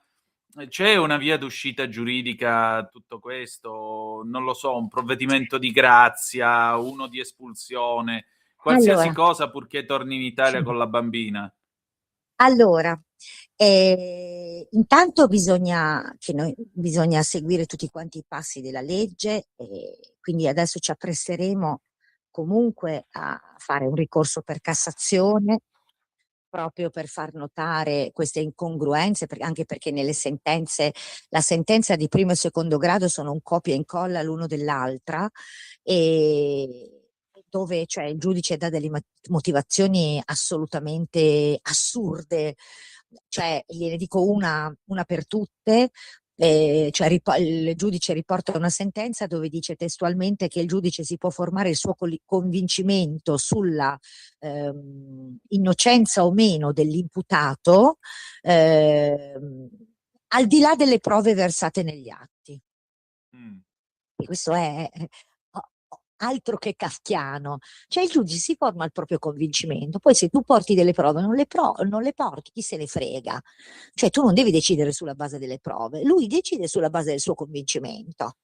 c'è una via d'uscita giuridica a tutto questo? Non lo so, un provvedimento di grazia, uno di espulsione, qualsiasi cosa purché torni in Italia con la bambina? Allora, intanto bisogna seguire tutti quanti i passi della legge, quindi adesso ci appresseremo comunque a fare un ricorso per Cassazione proprio per far notare queste incongruenze, anche perché nelle sentenze, la sentenza di primo e secondo grado sono un copia e incolla l'uno dell'altra, e dove il giudice dà delle motivazioni assolutamente assurde, gliene dico una per tutte. Il giudice riporta una sentenza dove dice testualmente che il giudice si può formare il suo convincimento sulla innocenza o meno dell'imputato al di là delle prove versate negli atti. E questo è altro che kafkiano. Il giudice si forma il proprio convincimento, poi se tu porti delle prove non le porti, chi se ne frega. Tu non devi decidere sulla base delle prove, lui decide sulla base del suo convincimento.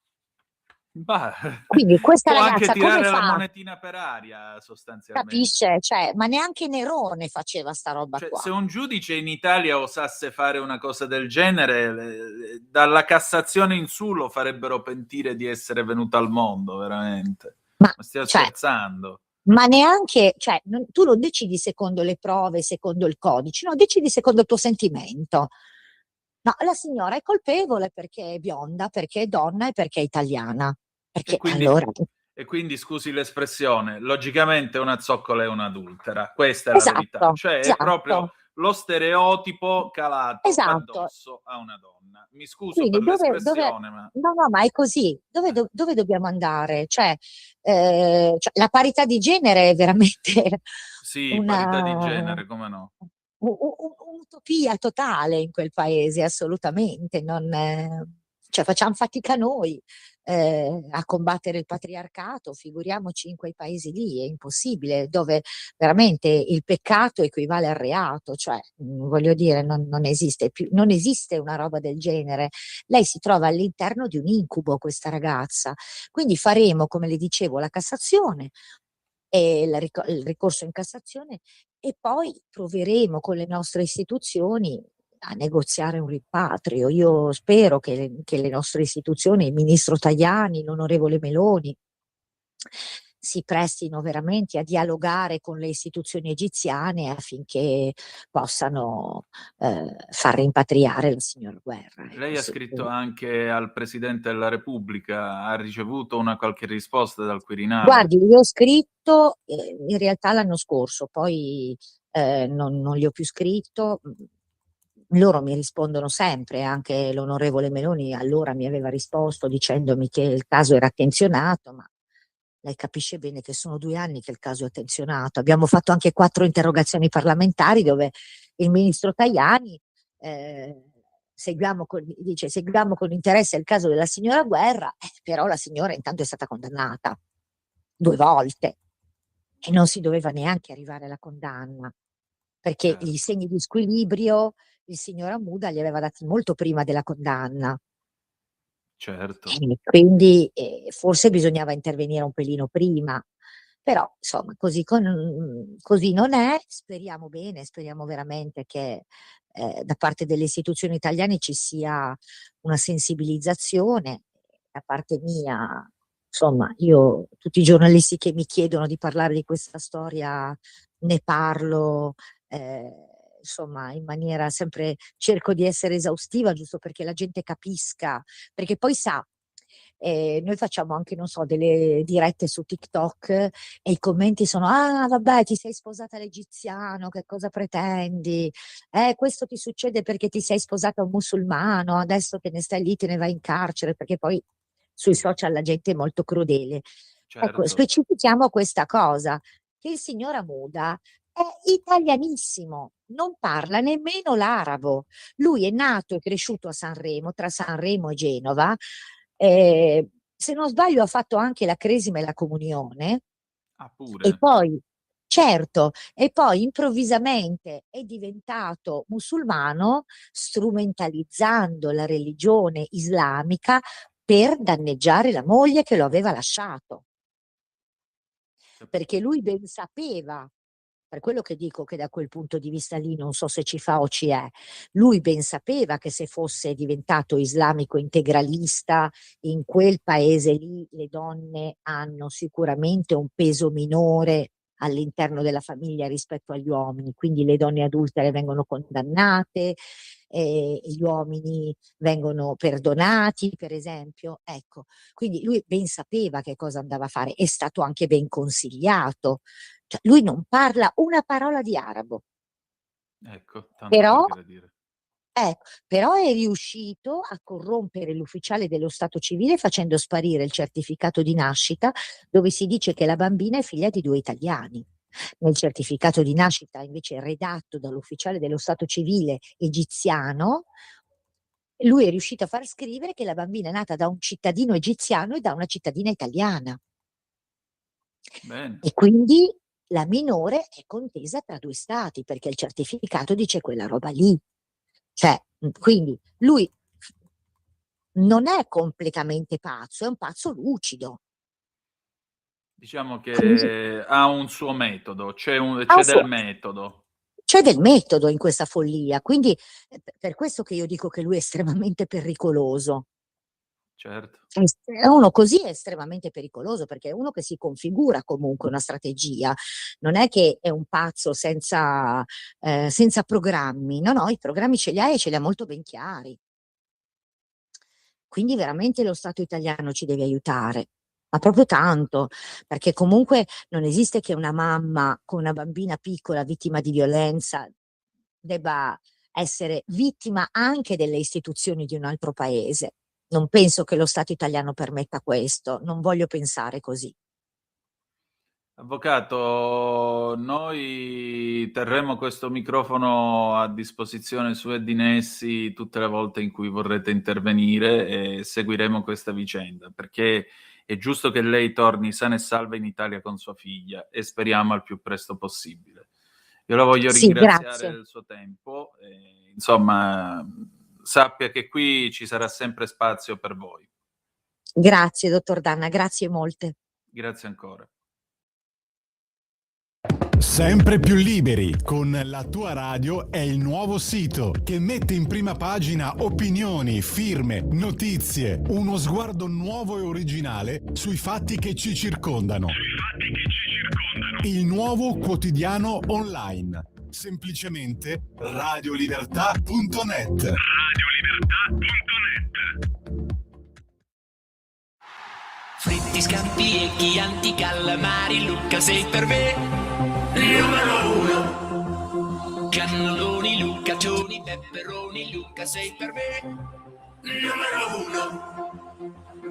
Quindi questa può ragazza anche tirare come fa? La monetina per aria, sostanzialmente. Capisce? Ma neanche Nerone faceva sta roba qua. Se un giudice in Italia osasse fare una cosa del genere, dalla Cassazione in su lo farebbero pentire di essere venuto al mondo, veramente. Ma stiamo scherzando? Ma neanche, tu non decidi secondo le prove, secondo il codice, no, decidi secondo il tuo sentimento. No, la signora è colpevole perché è bionda, perché è donna e perché è italiana. Perché allora... E quindi, scusi l'espressione, logicamente una zoccola è un'adultera, questa è la verità. Cioè è proprio lo stereotipo calato Esatto. addosso a una donna. Mi scuso Quindi per l'espressione, ma... no, ma è così. Dove dobbiamo andare? Cioè, la parità di genere è veramente Sì, parità di genere, come no? un'utopia totale in quel paese, assolutamente. Cioè, facciamo fatica noi a combattere il patriarcato, figuriamoci in quei paesi lì, è impossibile, dove veramente il peccato equivale al reato, cioè voglio dire, non esiste più, non esiste una roba del genere. Lei si trova all'interno di un incubo, questa ragazza. Quindi faremo, come le dicevo, la Cassazione e il ricorso in Cassazione, e poi proveremo con le nostre istituzioni a negoziare un rimpatrio. Io spero che le nostre istituzioni, il ministro Tajani, l'onorevole Meloni, si prestino veramente a dialogare con le istituzioni egiziane affinché possano far rimpatriare la signora Guerra. Lei ha scritto anche al Presidente della Repubblica, ha ricevuto una qualche risposta dal Quirinale? Guardi, gli ho scritto in realtà l'anno scorso, poi non gli ho più scritto. Loro mi rispondono sempre, anche l'onorevole Meloni allora mi aveva risposto dicendomi che il caso era attenzionato, ma lei capisce bene che sono 2 anni che il caso è attenzionato. Abbiamo fatto anche 4 interrogazioni parlamentari dove il ministro Tajani seguiamo con interesse il caso della signora Guerra, però la signora intanto è stata condannata 2 volte e non si doveva neanche arrivare alla condanna, perché i segni di squilibrio il signor Amuda li aveva dati molto prima della condanna. Certo. Quindi forse bisognava intervenire un pelino prima, però insomma così non è. Speriamo bene, speriamo veramente che da parte delle istituzioni italiane ci sia una sensibilizzazione. Da parte mia, insomma, io tutti i giornalisti che mi chiedono di parlare di questa storia ne parlo, insomma, in maniera sempre, cerco di essere esaustiva, giusto perché la gente capisca, perché poi sa, noi facciamo anche, non so, delle dirette su TikTok e i commenti sono: ah, vabbè, ti sei sposata all'egiziano, che cosa pretendi? Questo ti succede perché ti sei sposata a un musulmano, adesso te ne stai lì, te ne vai in carcere, perché poi sui social la gente è molto crudele. Certo. Ecco, specifichiamo questa cosa, che il signor Amuda è italianissimo, non parla nemmeno l'arabo. Lui è nato e cresciuto a Sanremo, tra Sanremo e Genova. Se non sbaglio ha fatto anche la cresima e la comunione. Ah, pure. E poi, certo, e poi improvvisamente è diventato musulmano, strumentalizzando la religione islamica per danneggiare la moglie che lo aveva lasciato. Perché lui ben sapeva, per quello che dico che da quel punto di vista lì non so se ci fa o ci è, lui ben sapeva che se fosse diventato islamico integralista in quel paese lì le donne hanno sicuramente un peso minore all'interno della famiglia rispetto agli uomini, quindi le donne adultere vengono condannate, gli uomini vengono perdonati, per esempio. Ecco, quindi lui ben sapeva che cosa andava a fare, è stato anche ben consigliato. Cioè, lui non parla una parola di arabo. Ecco, tanto Però, per dire. però è riuscito a corrompere l'ufficiale dello stato civile facendo sparire il certificato di nascita dove si dice che la bambina è figlia di 2 italiani. Nel certificato di nascita invece redatto dall'ufficiale dello stato civile egiziano, lui è riuscito a far scrivere che la bambina è nata da un cittadino egiziano e da una cittadina italiana. Bene. E quindi la minore è contesa tra 2 stati perché il certificato dice quella roba lì. Cioè, quindi lui non è completamente pazzo, è un pazzo lucido. Diciamo che Quindi, ha un suo metodo, c'è del metodo. c'è del metodo in questa follia, quindi per questo che io dico che lui è estremamente pericoloso. Certo. Uno così è estremamente pericoloso, perché è uno che si configura comunque una strategia, non è che è un pazzo senza programmi, no, i programmi ce li ha e ce li ha molto ben chiari. Quindi veramente lo Stato italiano ci deve aiutare, ma proprio tanto, perché comunque non esiste che una mamma con una bambina piccola vittima di violenza debba essere vittima anche delle istituzioni di un altro paese. Non penso che lo Stato italiano permetta questo, non voglio pensare così. Avvocato, noi terremo questo microfono a disposizione su Edinessi tutte le volte in cui vorrete intervenire e seguiremo questa vicenda, perché è giusto che lei torni sana e salva in Italia con sua figlia e speriamo al più presto possibile. Io la voglio Sì, ringraziare grazie. del suo tempo, insomma, sappia che qui ci sarà sempre spazio per voi. Grazie, dottor Danna, grazie molte. Grazie ancora. Sempre più liberi con La Tua Radio è il nuovo sito che mette in prima pagina opinioni, firme, notizie, uno sguardo nuovo e originale sui fatti che ci circondano. Il nuovo quotidiano online. Semplicemente radiolibertà.net. Fritti, scampi e chianti, calamari, Luca sei per me numero uno. Cannelloni, lucaccioni, pepperoni, Luca sei per me numero uno.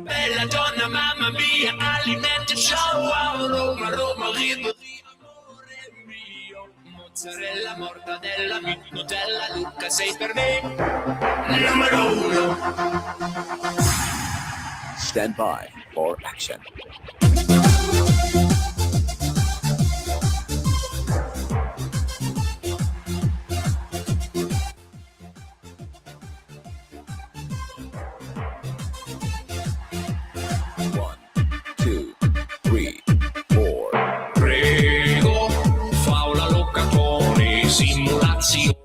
Bella donna, mamma mia, alimenti, ciao, Roma, Roma, Ribéry, amore mio. Mozzarella, mortadella, Nutella, Luca sei per me numero uno. Stand by for action. One, two, three, four. Prego, faula loccatore, simulazioni.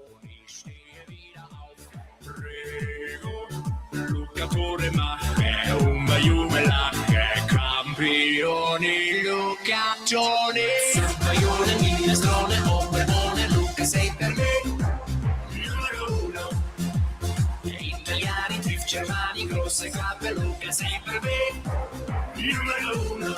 Prego, loccatore, ma è un baiumela che campioni loccatone. Baione, minestrone, operone, Luca sei per me numero uno. Italiani, trif, germani, grosse cappe, Luca sei per me numero uno.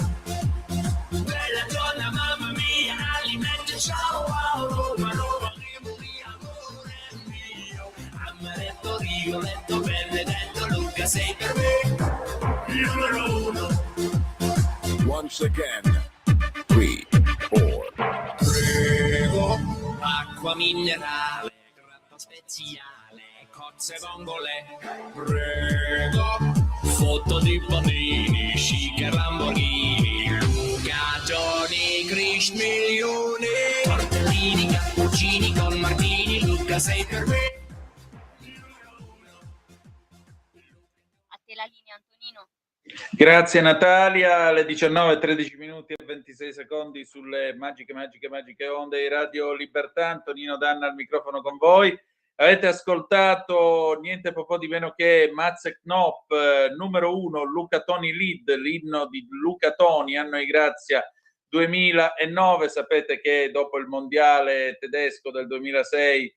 Bella donna, mamma mia, alimenti, ciao, Roma, Roma, Ribéry, amore mio. Amaretto, Rigoletto, Benedetto, Luca sei per me numero uno. Once again. 3, 4. Prego, acqua minerale, grappa speziale, cozze vongole. Prego, foto di panini, chic e Lamborghini, Luca, Johnny, Grish, milioni. Tortellini, cappuccini con Martini, Luca sei per me. A te la linea, Antonino. Grazie Natalia, alle 19:13 minuti e 26 secondi sulle magiche onde di Radio Libertà. Antonino Danna al microfono con voi. Avete ascoltato niente po' di meno che Mazze Knopf, numero 1, Luca Toni Lied, l'inno di Luca Toni, anno di grazia 2009. Sapete che dopo il mondiale tedesco del 2006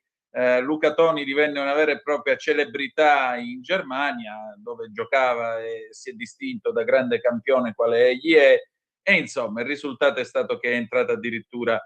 Luca Toni divenne una vera e propria celebrità in Germania, dove giocava e si è distinto da grande campione quale egli è, e insomma il risultato è stato che è entrato addirittura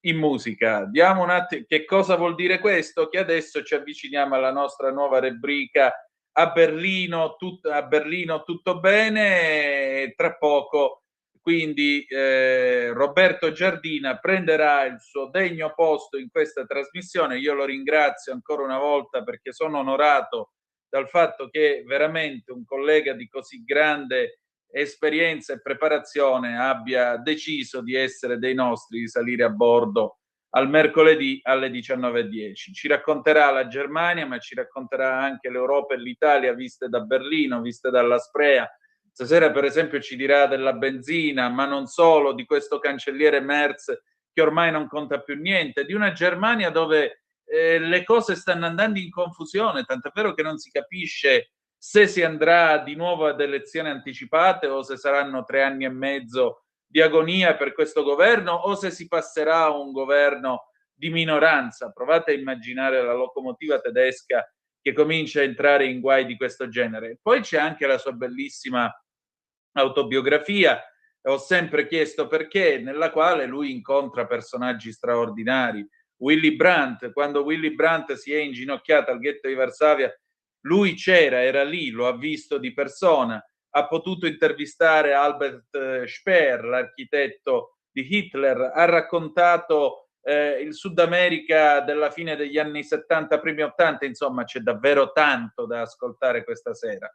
in musica. Diamo un attimo che cosa vuol dire questo, che adesso ci avviciniamo alla nostra nuova rubrica a Berlino tutto bene, e tra poco quindi Roberto Giardina prenderà il suo degno posto in questa trasmissione. Io lo ringrazio ancora una volta perché sono onorato dal fatto che veramente un collega di così grande esperienza e preparazione abbia deciso di essere dei nostri, di salire a bordo al mercoledì alle 19:10. Ci racconterà la Germania, ma ci racconterà anche l'Europa e l'Italia viste da Berlino, viste dalla Sprea. Stasera per esempio ci dirà della benzina, ma non solo, di questo cancelliere Merz che ormai non conta più niente, di una Germania dove le cose stanno andando in confusione, tant'è vero che non si capisce se si andrà di nuovo ad elezioni anticipate o se saranno 3 anni e mezzo di agonia per questo governo o se si passerà a un governo di minoranza. Provate a immaginare la locomotiva tedesca che comincia a entrare in guai di questo genere. Poi c'è anche la sua bellissima autobiografia, ho sempre chiesto perché, nella quale lui incontra personaggi straordinari. Willy Brandt, quando Willy Brandt si è inginocchiato al ghetto di Varsavia, lui c'era, era lì, lo ha visto di persona, ha potuto intervistare Albert Speer, l'architetto di Hitler, ha raccontato il Sud America della fine degli anni 70, primi 80, insomma c'è davvero tanto da ascoltare questa sera.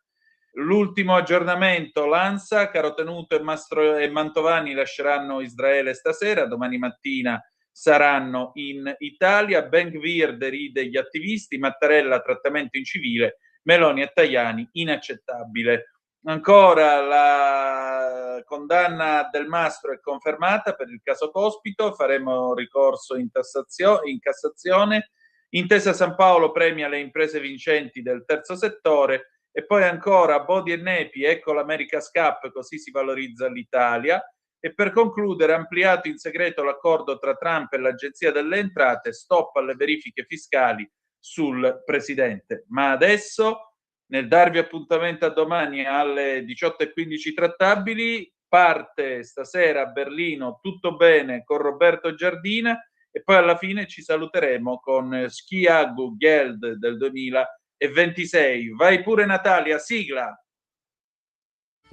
L'ultimo aggiornamento, l'ANSA, Carotenuto e Mantovani lasceranno Israele stasera, domani mattina saranno in Italia, Ben-Gvir deride gli attivisti, Mattarella trattamento in civile, Meloni e Tajani inaccettabile. Ancora la condanna del Mastro è confermata per il caso Cospito, faremo ricorso in Cassazione, Intesa San Paolo premia le imprese vincenti del terzo settore e poi ancora Bodi e Nepi, ecco l'America's Cup, così si valorizza l'Italia. E per concludere, ampliato in segreto l'accordo tra Trump e l'Agenzia delle Entrate, stop alle verifiche fiscali sul presidente. Ma adesso, nel darvi appuntamento a domani alle 18:15 trattabili, parte stasera a Berlino Tutto bene con Roberto Giardina e poi alla fine ci saluteremo con Schiagu Geld del 2026. Vai pure Natalia, sigla!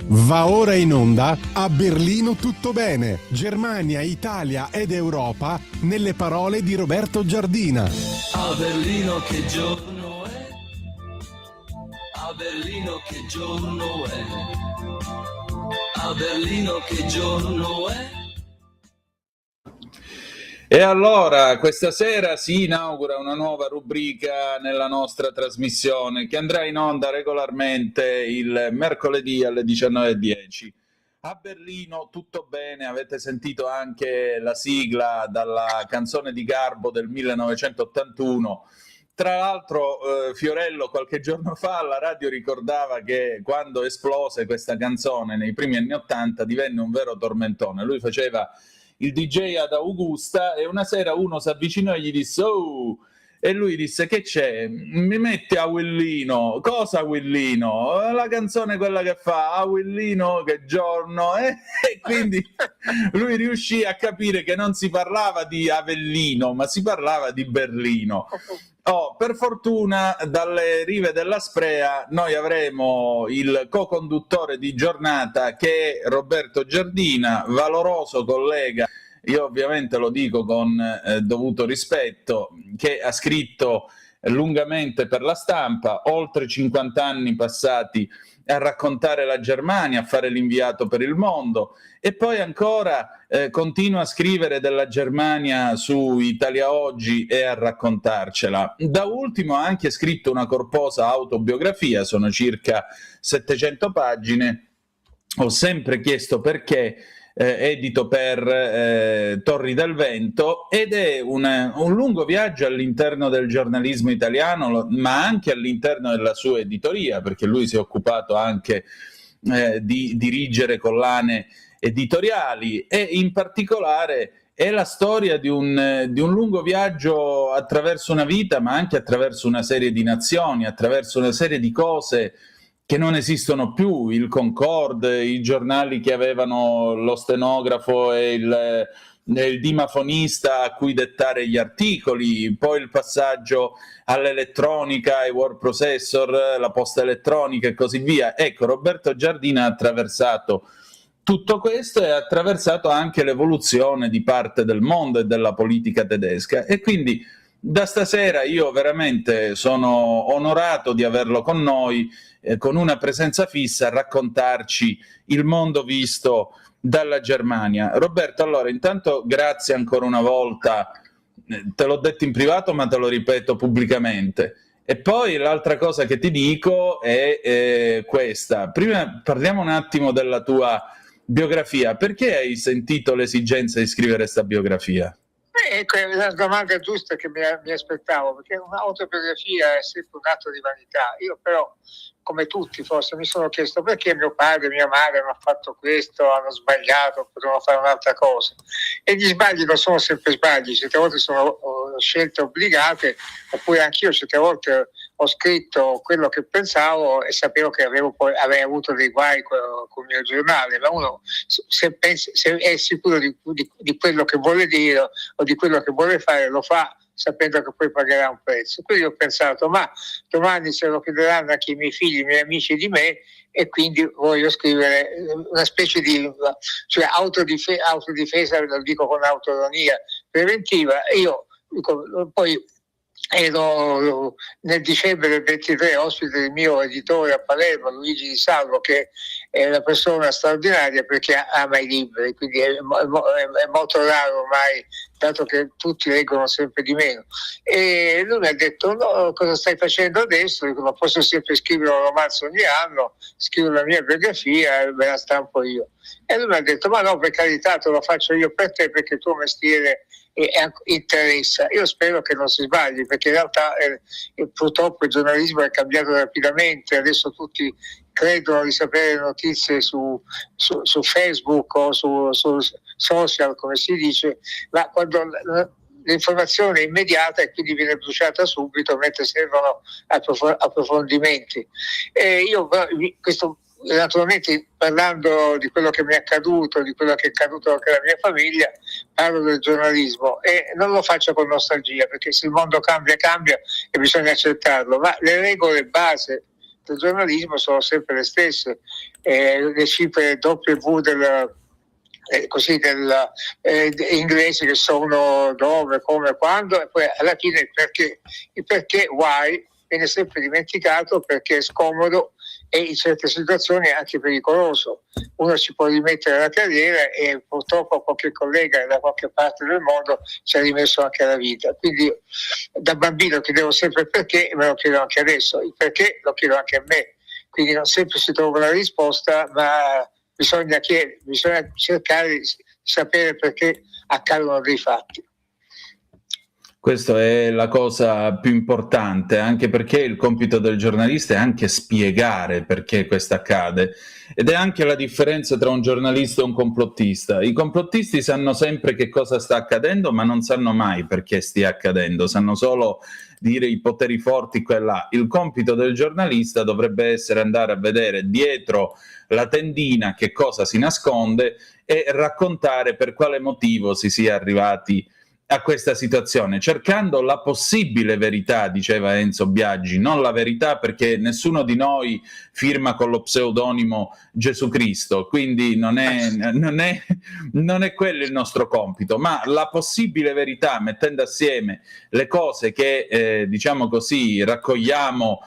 Va ora in onda A Berlino tutto bene, Germania, Italia ed Europa nelle parole di Roberto Giardina. A Berlino che giorno è? A Berlino che giorno è? A Berlino che giorno è? E allora, questa sera si inaugura una nuova rubrica nella nostra trasmissione che andrà in onda regolarmente il mercoledì alle 19:10. A Berlino tutto bene, avete sentito anche la sigla dalla canzone di Garbo del 1981. Tra l'altro Fiorello qualche giorno fa alla radio ricordava che quando esplose questa canzone nei primi anni '80 divenne un vero tormentone. Lui faceva il DJ ad Augusta e una sera uno si avvicinò e gli disse «Oh!» e lui disse «Che c'è? Mi metti Awillino?» «Cosa Awillino?» «La canzone quella che fa Awillino che giorno?» E quindi lui riuscì a capire che non si parlava di Avellino ma si parlava di Berlino. Per fortuna dalle rive della Sprea noi avremo il co-conduttore di giornata che è Roberto Giardina, valoroso collega, io ovviamente lo dico con dovuto rispetto, che ha scritto lungamente per la Stampa, oltre 50 anni passati a raccontare la Germania, a fare l'inviato per il mondo e poi ancora continua a scrivere della Germania su Italia Oggi e a raccontarcela. Da ultimo ha anche scritto una corposa autobiografia, sono circa 700 pagine. Ho sempre chiesto perché, edito per Torri del Vento, ed è un lungo viaggio all'interno del giornalismo italiano, ma anche all'interno della sua editoria, perché lui si è occupato anche di dirigere collane editoriali e in particolare è la storia di un lungo viaggio attraverso una vita, ma anche attraverso una serie di nazioni, attraverso una serie di cose che non esistono più, il Concorde, i giornali che avevano lo stenografo e il dimafonista a cui dettare gli articoli, poi il passaggio all'elettronica, ai word processor, la posta elettronica e così via. Ecco, Roberto Giardina ha attraversato tutto questo e ha attraversato anche l'evoluzione di parte del mondo e della politica tedesca e quindi da stasera io veramente sono onorato di averlo con noi, con una presenza fissa a raccontarci il mondo visto dalla Germania. Roberto, allora intanto grazie ancora una volta, te l'ho detto in privato ma te lo ripeto pubblicamente. E poi l'altra cosa che ti dico è questa. Prima parliamo un attimo della tua biografia. Perché hai sentito l'esigenza di scrivere questa biografia? Ecco, è una domanda giusta che mi aspettavo, perché un'autobiografia è sempre un atto di vanità. Io però, come tutti forse, mi sono chiesto perché mio padre e mia madre hanno fatto questo, hanno sbagliato, potevano fare un'altra cosa. E gli sbagli non sono sempre sbagli, certe volte sono scelte obbligate, oppure anch'io certe volte ho scritto quello che pensavo e sapevo che avrei avuto dei guai con il mio giornale, ma uno se è sicuro di quello che vuole dire o di quello che vuole fare, lo fa sapendo che poi pagherà un prezzo. Quindi ho pensato, ma domani se lo chiederanno anche i miei figli, i miei amici di me, e quindi voglio scrivere una specie di autodifesa, lo dico con autoironia preventiva. Io poi ero nel dicembre del 23 ospite del mio editore a Palermo, Luigi Di Salvo, che è una persona straordinaria perché ama i libri, quindi è molto raro ormai, dato che tutti leggono sempre di meno. E lui mi ha detto, no, cosa stai facendo adesso? Dico, non posso sempre scrivere un romanzo ogni anno, scrivo la mia biografia e me la stampo io. E lui mi ha detto, ma no, per carità, te lo faccio io per te perché il tuo mestiere interessa. Io spero che non si sbagli, perché in realtà purtroppo il giornalismo è cambiato rapidamente, adesso tutti credono di sapere notizie su Facebook o su social, come si dice, ma quando l'informazione è immediata e quindi viene bruciata subito, mentre servono approfondimenti. Questo naturalmente, parlando di quello che mi è accaduto, di quello che è accaduto anche alla mia famiglia, parlo del giornalismo e non lo faccio con nostalgia, perché se il mondo cambia e bisogna accettarlo, ma le regole base del giornalismo sono sempre le stesse, le cifre W inglesi che sono dove, come, quando, e poi alla fine il perché why viene sempre dimenticato, perché è scomodo e in certe situazioni è anche pericoloso. Uno ci può rimettere la carriera e purtroppo qualche collega da qualche parte del mondo ci ha rimesso anche la vita. Quindi da bambino chiedevo sempre il perché e me lo chiedo anche adesso. Il perché lo chiedo anche a me. Quindi non sempre si trova la risposta, ma bisogna cercare di sapere perché accadono dei fatti. Questa è la cosa più importante, anche perché il compito del giornalista è anche spiegare perché questo accade, ed è anche la differenza tra un giornalista e un complottista. I complottisti sanno sempre che cosa sta accadendo, ma non sanno mai perché stia accadendo, sanno solo dire i poteri forti qua e là. Il compito del giornalista dovrebbe essere andare a vedere dietro la tendina che cosa si nasconde e raccontare per quale motivo si sia arrivati a questa situazione, cercando la possibile verità, diceva Enzo Biagi, non la verità, perché nessuno di noi firma con lo pseudonimo Gesù Cristo, quindi non è quello il nostro compito, ma la possibile verità, mettendo assieme le cose che, diciamo così, raccogliamo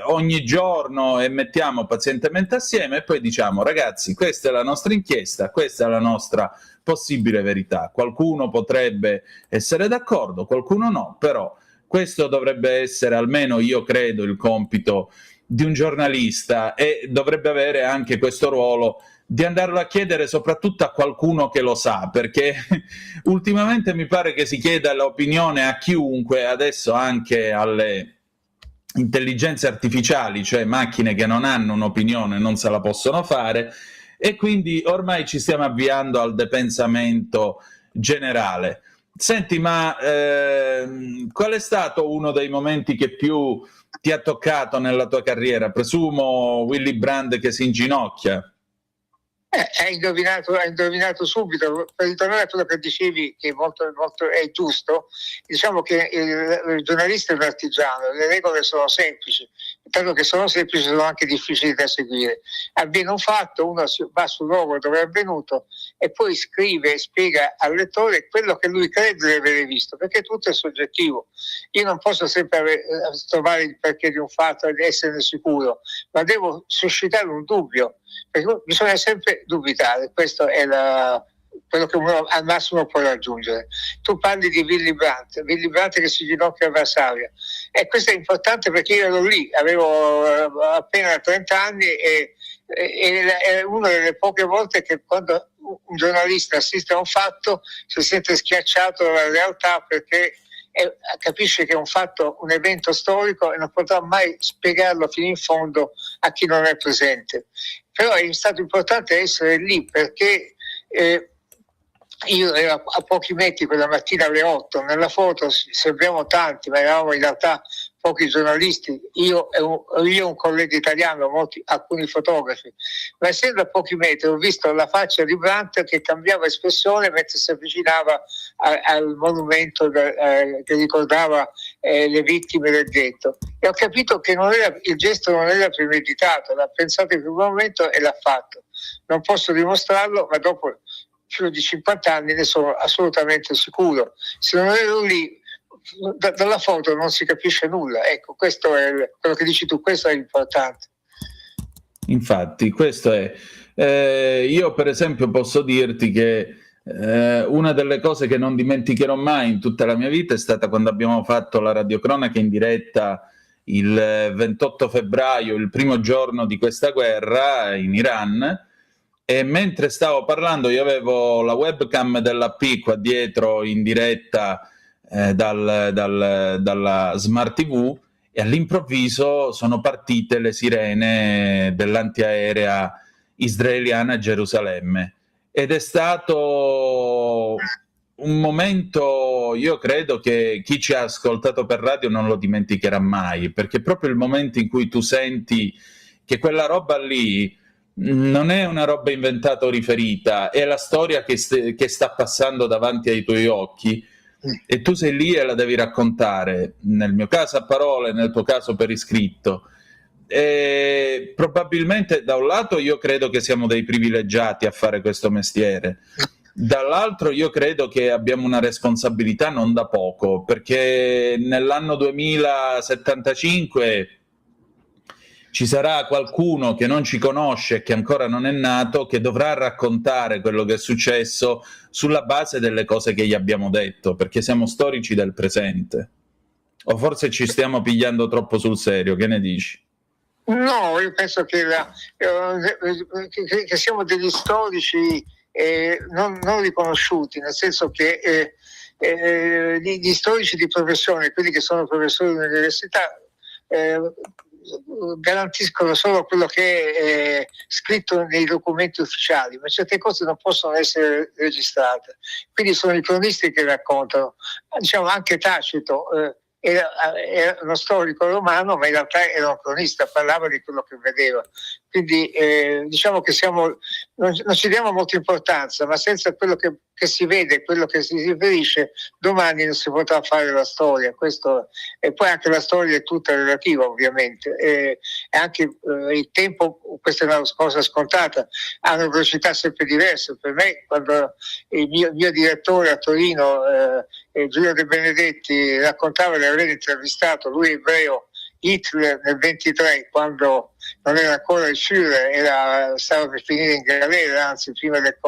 ogni giorno e mettiamo pazientemente assieme, e poi diciamo, ragazzi, questa è la nostra inchiesta, questa è la nostra possibile verità. Qualcuno potrebbe essere d'accordo, qualcuno no, però questo dovrebbe essere, almeno io credo, il compito di un giornalista, e dovrebbe avere anche questo ruolo di andarlo a chiedere soprattutto a qualcuno che lo sa, perché ultimamente mi pare che si chieda l'opinione a chiunque, adesso anche alle intelligenze artificiali, cioè macchine che non hanno un'opinione, non se la possono fare, e quindi ormai ci stiamo avviando al depensamento generale. Senti, ma qual è stato uno dei momenti che più ti ha toccato nella tua carriera? Presumo Willy Brandt che si inginocchia. Hai indovinato subito. Per ritornare a quello che dicevi, che molto è giusto, diciamo che il giornalista è un artigiano, le regole sono semplici, tanto che sono semplici sono anche difficili da seguire. Avviene un fatto, uno va sul luogo dove è avvenuto e poi scrive e spiega al lettore quello che lui crede di avere visto, perché tutto è soggettivo. Io non posso sempre trovare il perché di un fatto ed esserne sicuro, ma devo suscitare un dubbio, perché bisogna sempre dubitare. Questo è quello che uno al massimo può raggiungere. Tu parli di Willy Brandt che si ginocchia a Varsavia, e questo è importante perché io ero lì, avevo appena 30 anni e è una delle poche volte che quando un giornalista assiste a un fatto si sente schiacciato dalla realtà, perché capisce che è un fatto, un evento storico, e non potrà mai spiegarlo fino in fondo a chi non è presente. Però è stato importante essere lì, perché io ero a pochi metri quella mattina alle 8, nella foto sembriamo tanti, ma eravamo in realtà pochi giornalisti, io e un collega italiano, alcuni fotografi, ma essendo a pochi metri ho visto la faccia di Brandt che cambiava espressione mentre si avvicinava al monumento che ricordava le vittime del ghetto, e ho capito che il gesto non era premeditato, l'ha pensato in quel momento e l'ha fatto. Non posso dimostrarlo, ma dopo più di 50 anni ne sono assolutamente sicuro. Se non ero lì, dalla foto non si capisce nulla. Ecco, questo è quello che dici tu, questo è l'importante. Infatti, questo è. Io per esempio posso dirti che una delle cose che non dimenticherò mai in tutta la mia vita è stata quando abbiamo fatto la radiocronaca in diretta il 28 febbraio, il primo giorno di questa guerra in Iran, e mentre stavo parlando io avevo la webcam dell'AP qua dietro in diretta dalla Smart TV, e all'improvviso sono partite le sirene dell'antiaerea israeliana a Gerusalemme, ed è stato un momento, io credo che chi ci ha ascoltato per radio non lo dimenticherà mai, perché proprio il momento in cui tu senti che quella roba lì non è una roba inventata o riferita, è la storia che sta passando davanti ai tuoi occhi, e tu sei lì e la devi raccontare, nel mio caso a parole, nel tuo caso per iscritto. E probabilmente da un lato io credo che siamo dei privilegiati a fare questo mestiere, dall'altro io credo che abbiamo una responsabilità non da poco, perché nell'anno 2075 ci sarà qualcuno che non ci conosce e che ancora non è nato, che dovrà raccontare quello che è successo sulla base delle cose che gli abbiamo detto, perché siamo storici del presente. O forse ci stiamo pigliando troppo sul serio, che ne dici? No, io penso che siamo degli storici non riconosciuti, nel senso che gli storici di professione, quelli che sono professori all'università, garantiscono solo quello che è scritto nei documenti ufficiali, ma certe cose non possono essere registrate. Quindi sono i cronisti che raccontano. Diciamo anche Tacito era uno storico romano, ma in realtà era un cronista, parlava di quello che vedeva. Quindi diciamo che non ci diamo molta importanza, ma senza quello che si vede, quello che si riferisce, domani non si potrà fare la storia. Questo, e poi anche la storia è tutta relativa, ovviamente. E anche il tempo, questa è una cosa scontata, ha una velocità sempre diversa. Per me, quando il mio direttore a Torino, Giulio De Benedetti, raccontava di aver intervistato, lui ebreo, Hitler nel 23, quando non era ancora il Führer, stava per finire in galera, anzi prima del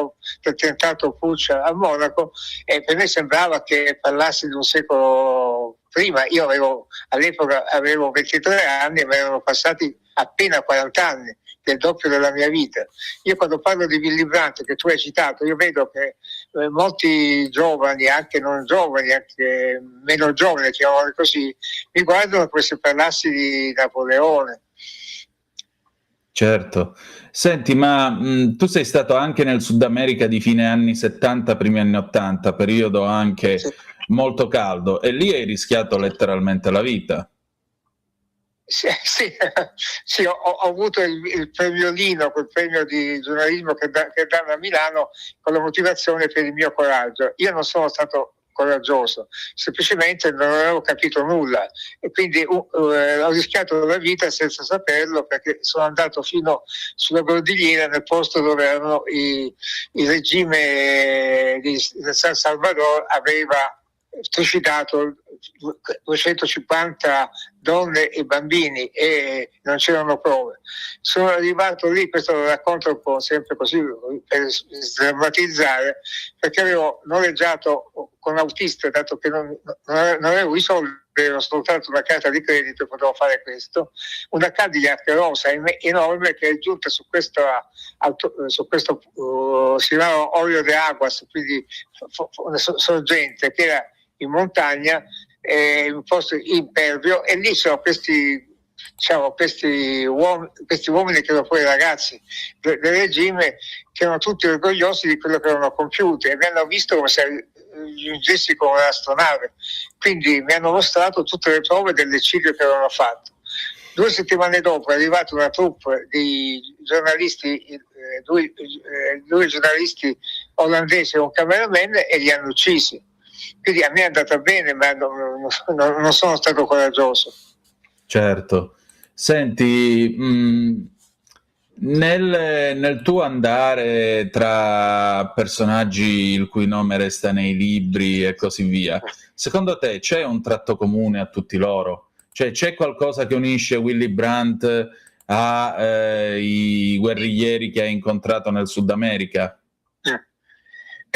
tentato putsch a Monaco, e per me sembrava che parlasse di un secolo prima. Io all'epoca avevo 23 anni, ma erano passati appena 40 anni, che è il doppio della mia vita. Io quando parlo di Willy Brandt, che tu hai citato, io vedo che molti giovani, anche non giovani, anche meno giovani, chiamiamoli così, mi guardano come se parlassi di Napoleone. Certo. Senti, ma tu sei stato anche nel Sud America di fine anni 70, primi anni 80, periodo anche molto caldo, e lì hai rischiato letteralmente la vita. Sì, ho avuto il premio Lino, quel premio di giornalismo che danno a Milano, con la motivazione per il mio coraggio. Io non sono stato coraggioso, semplicemente non avevo capito nulla, e quindi ho rischiato la vita senza saperlo, perché sono andato fino sulla Cordigliera, nel posto dove erano il regime di San Salvador aveva trucidato 250 donne e bambini e non c'erano prove. Sono arrivato lì, questo lo racconto un po' sempre così per sdrammatizzare, perché avevo noleggiato con autista, dato che non avevo i soldi, avevo soltanto una carta di credito e potevo fare questo, una Cadillac rosa enorme che è giunta su questo si chiamava olio de aguas, quindi una sorgente che era in montagna, un posto impervio, e lì sono questi uomini che erano poi ragazzi del regime, che erano tutti orgogliosi di quello che avevano compiuto e mi hanno visto come se giungessi con un'astronave, quindi mi hanno mostrato tutte le prove dell'eccidio che avevano fatto. 2 settimane dopo è arrivata una troupe di giornalisti, due giornalisti olandesi e un cameraman, e li hanno uccisi. Quindi a me è andata bene, ma non sono stato coraggioso. Certo. Senti, nel tuo andare tra personaggi il cui nome resta nei libri e così via, secondo te c'è un tratto comune a tutti loro? Cioè c'è qualcosa che unisce Willy Brandt ai guerriglieri che hai incontrato nel Sud America?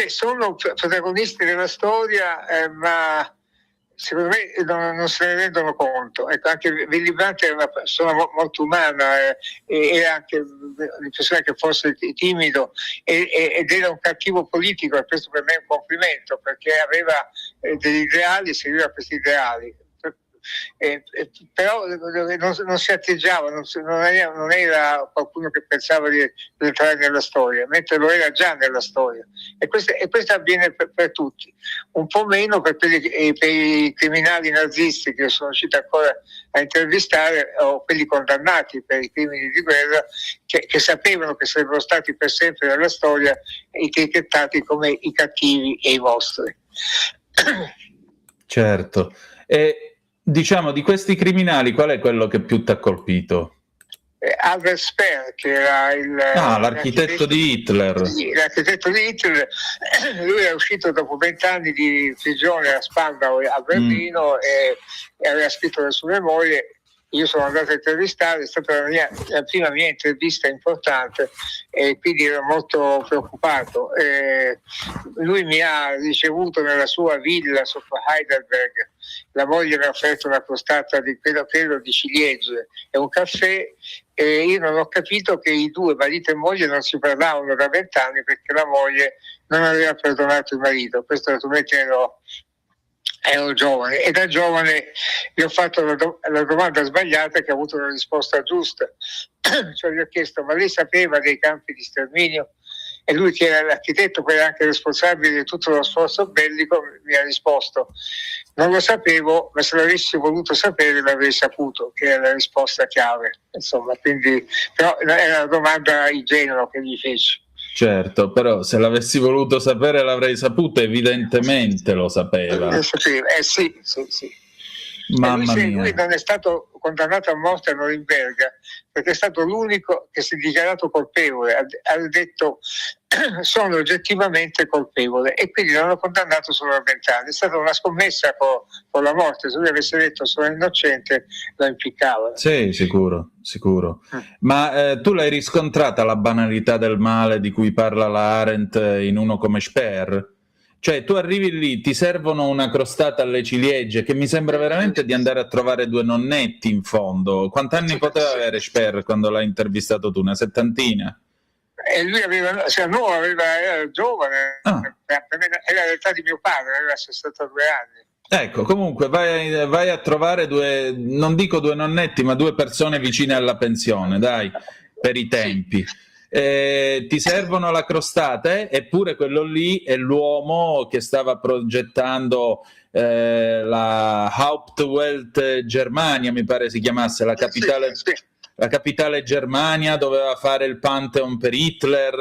Sono protagonisti della storia, ma secondo me non se ne rendono conto. Ecco, anche Willy Brandt è una persona molto umana, e anche l'impressione che fosse timido ed era un cattivo politico, e questo per me è un complimento, perché aveva degli ideali, seguiva questi ideali. Però non si atteggiava, non era qualcuno che pensava di entrare nella storia, mentre lo era già nella storia, e questo avviene per tutti, un po' meno per i criminali nazisti che sono riusciti ancora a intervistare, o quelli condannati per i crimini di guerra, che sapevano che sarebbero stati per sempre nella storia etichettati come i cattivi e i mostri. Certo. E diciamo, di questi criminali, qual è quello che più ti ha colpito? Albert Speer, che era l'architetto di Hitler. L'architetto di Hitler, lui è uscito dopo 20 anni di prigione a Spandau, a Berlino, e aveva scritto le sue memorie. Io sono andato a intervistare, è stata la prima mia intervista importante, e quindi ero molto preoccupato. Lui mi ha ricevuto nella sua villa sopra Heidelberg, la moglie mi ha offerto una crostata di credo di ciliegie e un caffè, e io non ho capito che i due, marito e moglie, non si parlavano da 20 anni perché la moglie non aveva perdonato il marito. Questo naturalmente ero giovane, e da giovane gli ho fatto la domanda sbagliata, che ha avuto una risposta giusta. Cioè gli ho chiesto: ma lei sapeva dei campi di sterminio? E lui, che era l'architetto, poi era anche responsabile di tutto lo sforzo bellico, mi ha risposto: non lo sapevo, ma se l'avessi voluto sapere l'avrei saputo, che era la risposta chiave. Insomma, quindi, però era una domanda ingenua che gli feci. Certo, però se l'avessi voluto sapere l'avrei saputo, evidentemente lo sapeva. Lo sapeva, sì. Mamma mia. Lui non è stato condannato a morte a Norimberga perché è stato l'unico che si è dichiarato colpevole, ha detto sono oggettivamente colpevole, e quindi l'hanno condannato solo a 20 anni. È stata una scommessa con la morte, se lui avesse detto sono innocente lo impiccavano. Sì, sicuro. Ma tu l'hai riscontrata la banalità del male di cui parla la Arendt in uno come Speer? Cioè tu arrivi lì, ti servono una crostata alle ciliegie, che mi sembra veramente di andare a trovare due nonnetti in fondo. Quant'anni poteva avere Speer quando l'hai intervistato tu? Una settantina? E lui era giovane, era l'età di mio padre, aveva 62 anni. Ecco, comunque vai a trovare due, non dico due nonnetti, ma due persone vicine alla pensione, dai, per i tempi. Ti servono la crostata, eppure quello lì è l'uomo che stava progettando la Hauptwelt Germania, mi pare si chiamasse, la capitale. La capitale Germania, doveva fare il Pantheon per Hitler,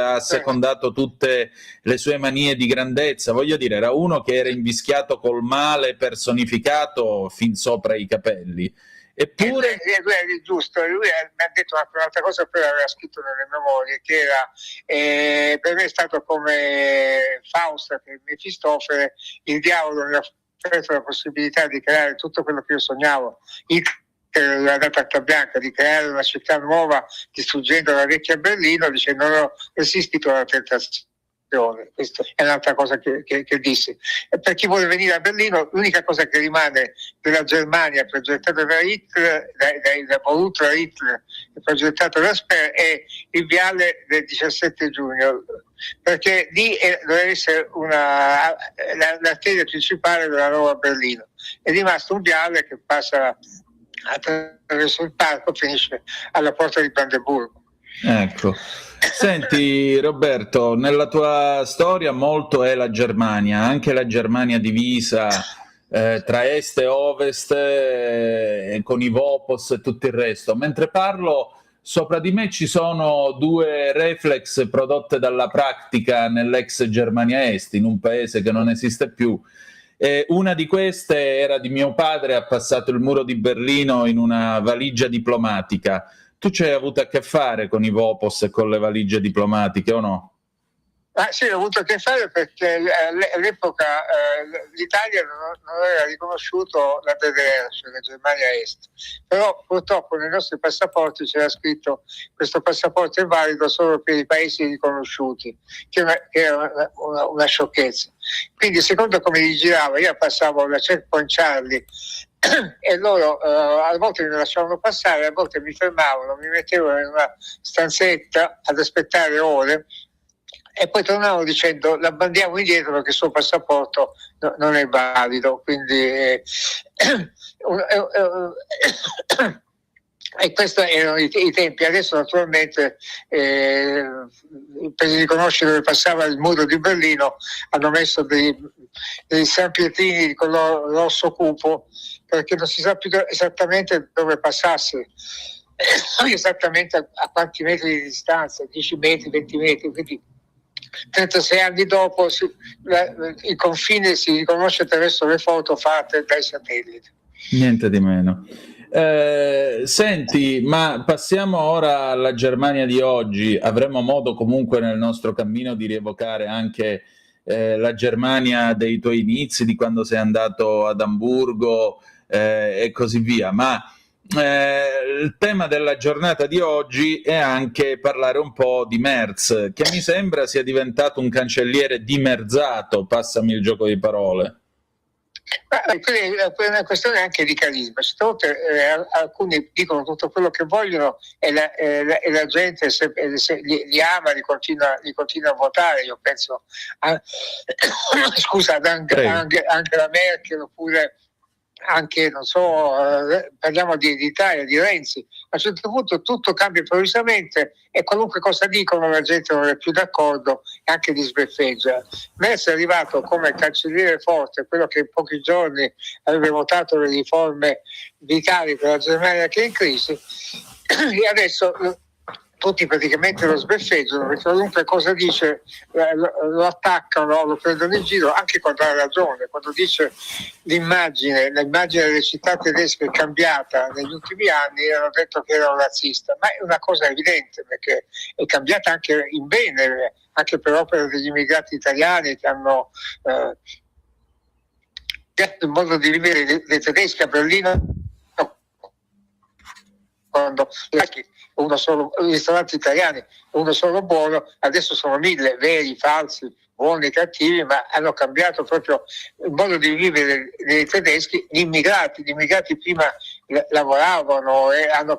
ha secondato tutte le sue manie di grandezza. Voglio dire, era uno che era invischiato col male personificato fin sopra i capelli. Eppure lui è giusto, lui mi ha detto anche un'altra cosa, poi aveva scritto nelle memorie, che era per me è stato come Fausto, che Mefistofele, il diavolo mi ha offerto la possibilità di creare tutto quello che io sognavo. La carta bianca di creare una città nuova distruggendo la vecchia Berlino, dice non ho resistito alla tentazione. Questa è un'altra cosa che dissi. E per chi vuole venire a Berlino, l'unica cosa che rimane della Germania progettata da Hitler, voluta da Hitler e progettato da Speer, è il viale del 17 giugno, perché lì doveva essere l'arteria principale della nuova Berlino. È rimasto un viale che passa attraverso il parco, finisce alla porta di Brandeburgo. Ecco. Senti Roberto, nella tua storia molto è la Germania, anche la Germania divisa tra est e ovest, con i Vopos e tutto il resto. Mentre parlo, sopra di me ci sono due reflex prodotte dalla pratica nell'ex Germania Est, in un paese che non esiste più. Una di queste era di mio padre, ha passato il muro di Berlino in una valigia diplomatica. Tu ci hai avuto a che fare con i Vopos e con le valigie diplomatiche o no? Sì, ho avuto a che fare perché all'epoca l'Italia non aveva riconosciuto la DDR, cioè la Germania Est. Però purtroppo nei nostri passaporti c'era scritto questo passaporto è valido solo per i paesi riconosciuti, che era una sciocchezza. Quindi secondo come li girava, io passavo da Checkpoint Charlie e loro a volte mi lasciavano passare, a volte mi fermavano, mi mettevano in una stanzetta ad aspettare ore e poi tornavano dicendo la mandiamo indietro perché il suo passaporto non è valido. Quindi e questi erano i tempi. Adesso naturalmente per riconoscere dove passava il muro di Berlino hanno messo dei San Pietrini di colore rosso cupo, perché non si sa più esattamente dove passasse, esattamente a quanti metri di distanza, 10 metri, 20 metri, quindi 36 anni dopo il confine si riconosce attraverso le foto fatte dai satelliti. Niente di meno. Senti, ma passiamo ora alla Germania di oggi. Avremo modo comunque nel nostro cammino di rievocare anche la Germania dei tuoi inizi, di quando sei andato ad Amburgo e così via, ma il tema della giornata di oggi è anche parlare un po' di Merz, che mi sembra sia diventato un cancelliere dimerzato, passami il gioco di parole. È una questione anche di carisma. Alcuni dicono tutto quello che vogliono e la gente li ama, li continua a votare. Io penso scusa, anche la Merkel, oppure anche, non so, parliamo di Italia, di Renzi. A un certo punto tutto cambia improvvisamente e qualunque cosa dicono la gente non è più d'accordo e anche li sbeffeggia. Merz è arrivato come cancelliere forte, quello che in pochi giorni avrebbe votato le riforme vitali per la Germania che è in crisi, e adesso tutti praticamente lo sbeffeggiano, perché qualunque cosa dice lo attaccano, lo prendono in giro, anche quando ha ragione. Quando dice l'immagine delle città tedesche è cambiata negli ultimi anni, hanno detto che era un razzista, ma è una cosa evidente, perché è cambiata anche in bene, anche per opera degli immigrati italiani che hanno il modo di vivere dei tedeschi a Berlino, quando uno solo, i ristoranti italiani, uno solo buono, adesso sono 1000, veri, falsi, buoni, cattivi, ma hanno cambiato proprio il modo di vivere dei tedeschi. Gli immigrati prima lavoravano e hanno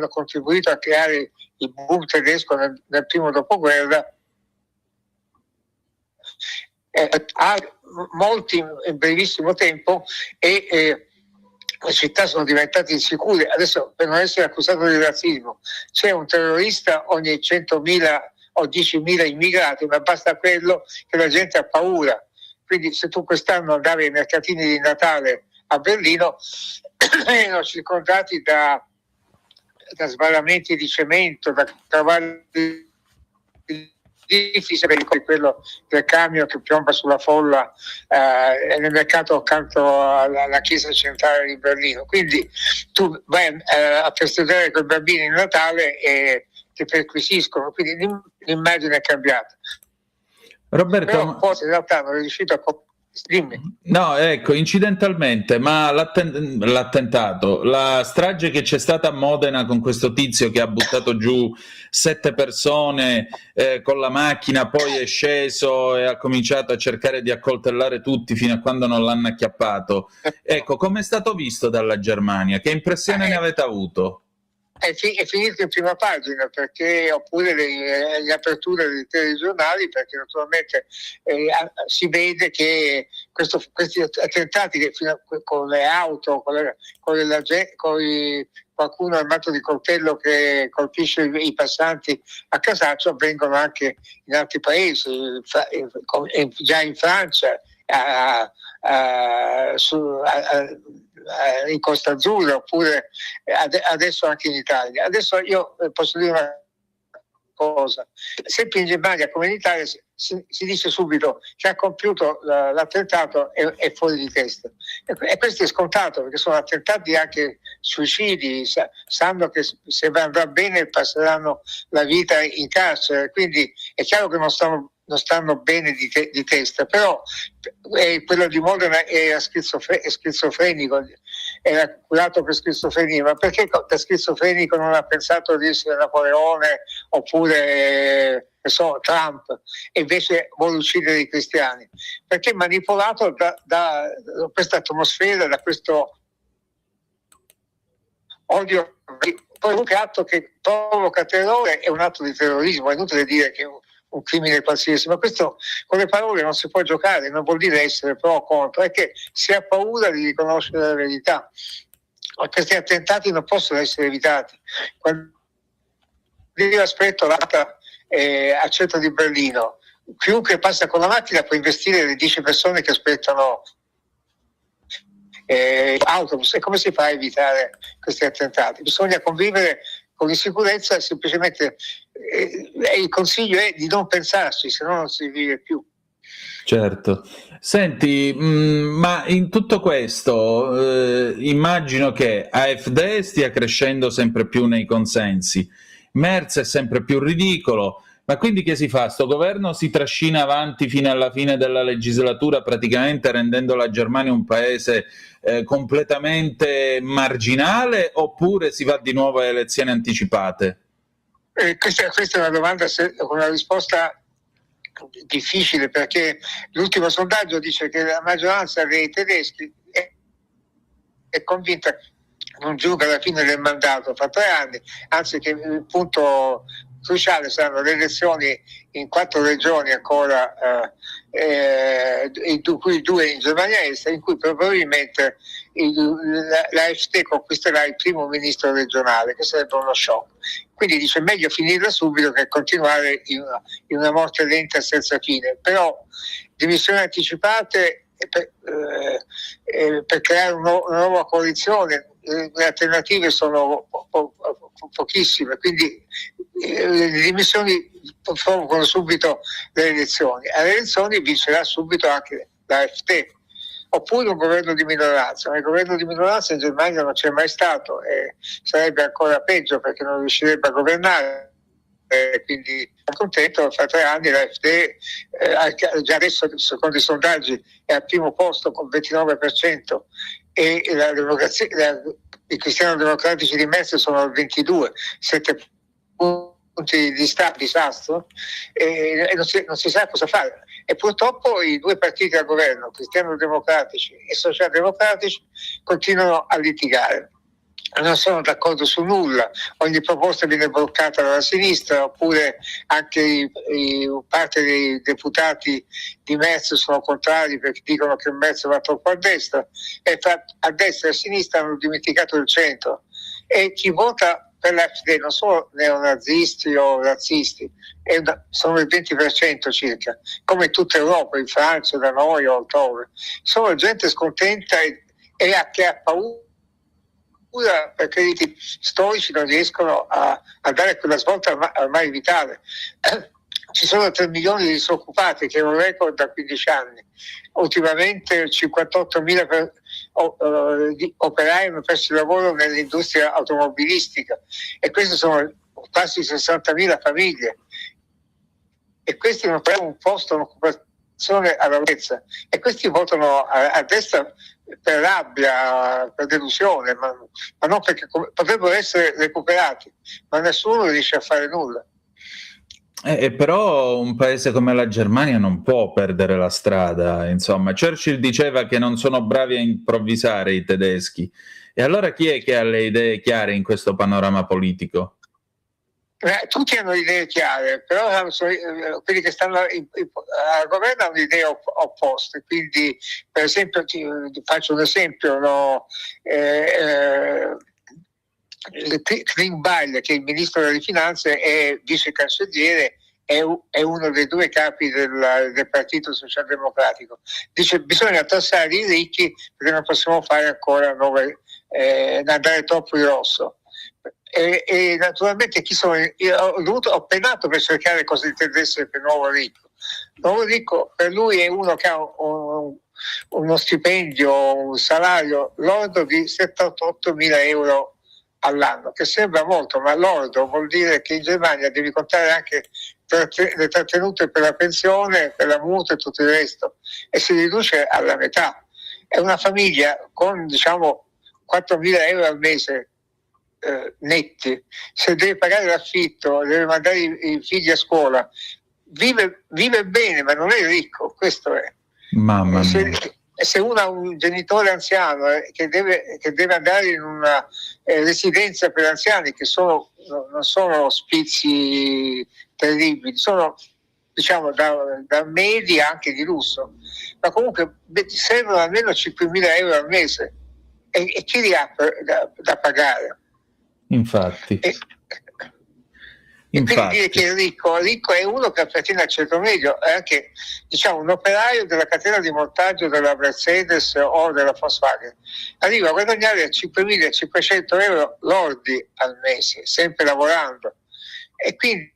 contribuito a creare il boom tedesco nel primo dopoguerra. Molti in brevissimo tempo e le città sono diventate insicure. Adesso, per non essere accusato di razzismo, c'è un terrorista ogni 100.000 o 10.000 immigrati, ma basta quello che la gente ha paura. Quindi se tu quest'anno andavi ai mercatini di Natale a Berlino, erano circondati da sbarramenti di cemento, da cavalli per quello del camion che piomba sulla folla nel mercato accanto alla chiesa centrale di Berlino. Quindi tu vai a festeggiare con i bambini in Natale e ti perquisiscono, quindi l'immagine è cambiata. Roberto, però poi in realtà non è riuscito Dimmi. No, ecco, incidentalmente, ma l'attentato, la strage che c'è stata a Modena con questo tizio che ha buttato giù 7 persone con la macchina, poi è sceso e ha cominciato a cercare di accoltellare tutti fino a quando non l'hanno acchiappato. Ecco, come è stato visto dalla Germania? Che impressione ne avete avuto? È finito in prima pagina, perché oppure le aperture dei telegiornali, perché naturalmente si vede che questi attentati che con le auto, qualcuno armato di coltello che colpisce i passanti a casaccio, avvengono anche in altri paesi, già in Francia, in Costa Azzurra, oppure adesso anche in Italia. Adesso io posso dire una cosa: sempre in Germania come in Italia si dice subito che ha compiuto l'attentato è fuori di testa, e questo è scontato, perché sono attentati anche suicidi, sanno che se andrà bene passeranno la vita in carcere, quindi è chiaro che non stanno bene di testa, però quello di Modena era schizofrenico, era curato per schizofrenia, ma perché da schizofrenico non ha pensato di essere Napoleone oppure Trump, e invece vuole uccidere i cristiani? Perché è manipolato da questa atmosfera, da questo odio. Poi un atto che provoca terrore è un atto di terrorismo, è inutile dire che un crimine qualsiasi, ma questo con le parole non si può giocare, non vuol dire essere pro o contro, è che si ha paura di riconoscere la verità. Questi attentati non possono essere evitati. Quando io aspetto l'alta al centro di Berlino, chiunque passa con la macchina può investire le 10 persone che aspettano autobus. E come si fa a evitare questi attentati? Bisogna convivere con l'insicurezza, e semplicemente il consiglio è di non pensarci, se no non si vive più. Certo. Senti, ma in tutto questo immagino che AfD stia crescendo sempre più nei consensi, Merz è sempre più ridicolo, ma quindi che si fa? Sto governo si trascina avanti fino alla fine della legislatura, praticamente rendendo la Germania un paese completamente marginale, oppure si va di nuovo a elezioni anticipate? Questa è una domanda con una risposta difficile, perché l'ultimo sondaggio dice che la maggioranza dei tedeschi è convinta che non giunga alla fine del mandato fra 3 anni, anzi che il punto cruciale saranno le elezioni in 4 regioni ancora, in cui 2 in Germania Est, in cui probabilmente l'AfD conquisterà il primo ministro regionale, che sarebbe uno shock. Quindi dice meglio finirla subito che continuare in una morte lenta senza fine. Però dimissioni anticipate per creare una nuova coalizione, le alternative sono pochissime, quindi le dimissioni provocano subito le elezioni. Alle elezioni vincerà subito anche l'AfD, oppure un governo di minoranza. Ma il governo di minoranza in Germania non c'è mai stato, e sarebbe ancora peggio, perché non riuscirebbe a governare. Quindi sono contento, fra 3 anni l'AfD già adesso secondo i sondaggi è al primo posto con 29%, e i cristiano-democratici di Merz sono al 22%, 7 punti di disastro, e non si sa cosa fare. E purtroppo i 2 partiti al governo, cristiano-democratici e socialdemocratici, continuano a litigare. Non sono d'accordo su nulla, ogni proposta viene bloccata dalla sinistra, oppure anche parte dei deputati di Merz sono contrari perché dicono che Merz va troppo a destra, e a destra e a sinistra hanno dimenticato il centro, e chi vota per l'AfD non sono neonazisti o razzisti, sono il 20% circa, come in tutta Europa, in Francia, da noi o altrove. Sono gente scontenta e che ha paura, perché i storici non riescono a dare quella svolta ormai vitale. Ci sono 3 milioni di disoccupati, che è un record da 15 anni. Ultimamente 58.000 operai hanno perso il lavoro nell'industria automobilistica, e queste sono quasi 60.000 famiglie, e questi non prendono un posto, un'occupazione alla durezza, e questi votano a destra per rabbia, per delusione, ma non perché potrebbero essere recuperati, ma nessuno riesce a fare nulla. Però un paese come la Germania non può perdere la strada, insomma. Churchill diceva che non sono bravi a improvvisare i tedeschi, e allora chi è che ha le idee chiare in questo panorama politico? Tutti hanno idee chiare, però quelli che stanno al governo hanno idee opposte. Quindi, per esempio, ti faccio un esempio, no? Klingbeil, che è il ministro delle finanze e vice cancelliere, è uno dei due capi del Partito Socialdemocratico. Dice: bisogna tassare i ricchi perché non possiamo fare ancora andare troppo in rosso. E naturalmente io ho penato per cercare cosa intendesse per nuovo ricco. Nuovo ricco per lui è uno che ha uno stipendio, un salario lordo di 78 mila euro all'anno, che sembra molto, ma lordo vuol dire che in Germania devi contare anche le trattenute per la pensione, per la mutua e tutto il resto, e si riduce alla metà. È una famiglia con 4.000 euro al mese netti, se deve pagare l'affitto, deve mandare i figli a scuola, vive bene, ma non è ricco, questo è. Mamma mia. Se uno ha un genitore anziano che deve andare in una residenza per anziani, che non sono ospizi terribili, sono da medi anche di lusso, ma comunque servono almeno 5.000 euro al mese, e chi li ha da pagare? Infatti. Quindi dire che è ricco è uno che appartiene al ceto medio, è anche un operaio della catena di montaggio della Mercedes o della Volkswagen, arriva a guadagnare 5.500 euro lordi al mese, sempre lavorando, e quindi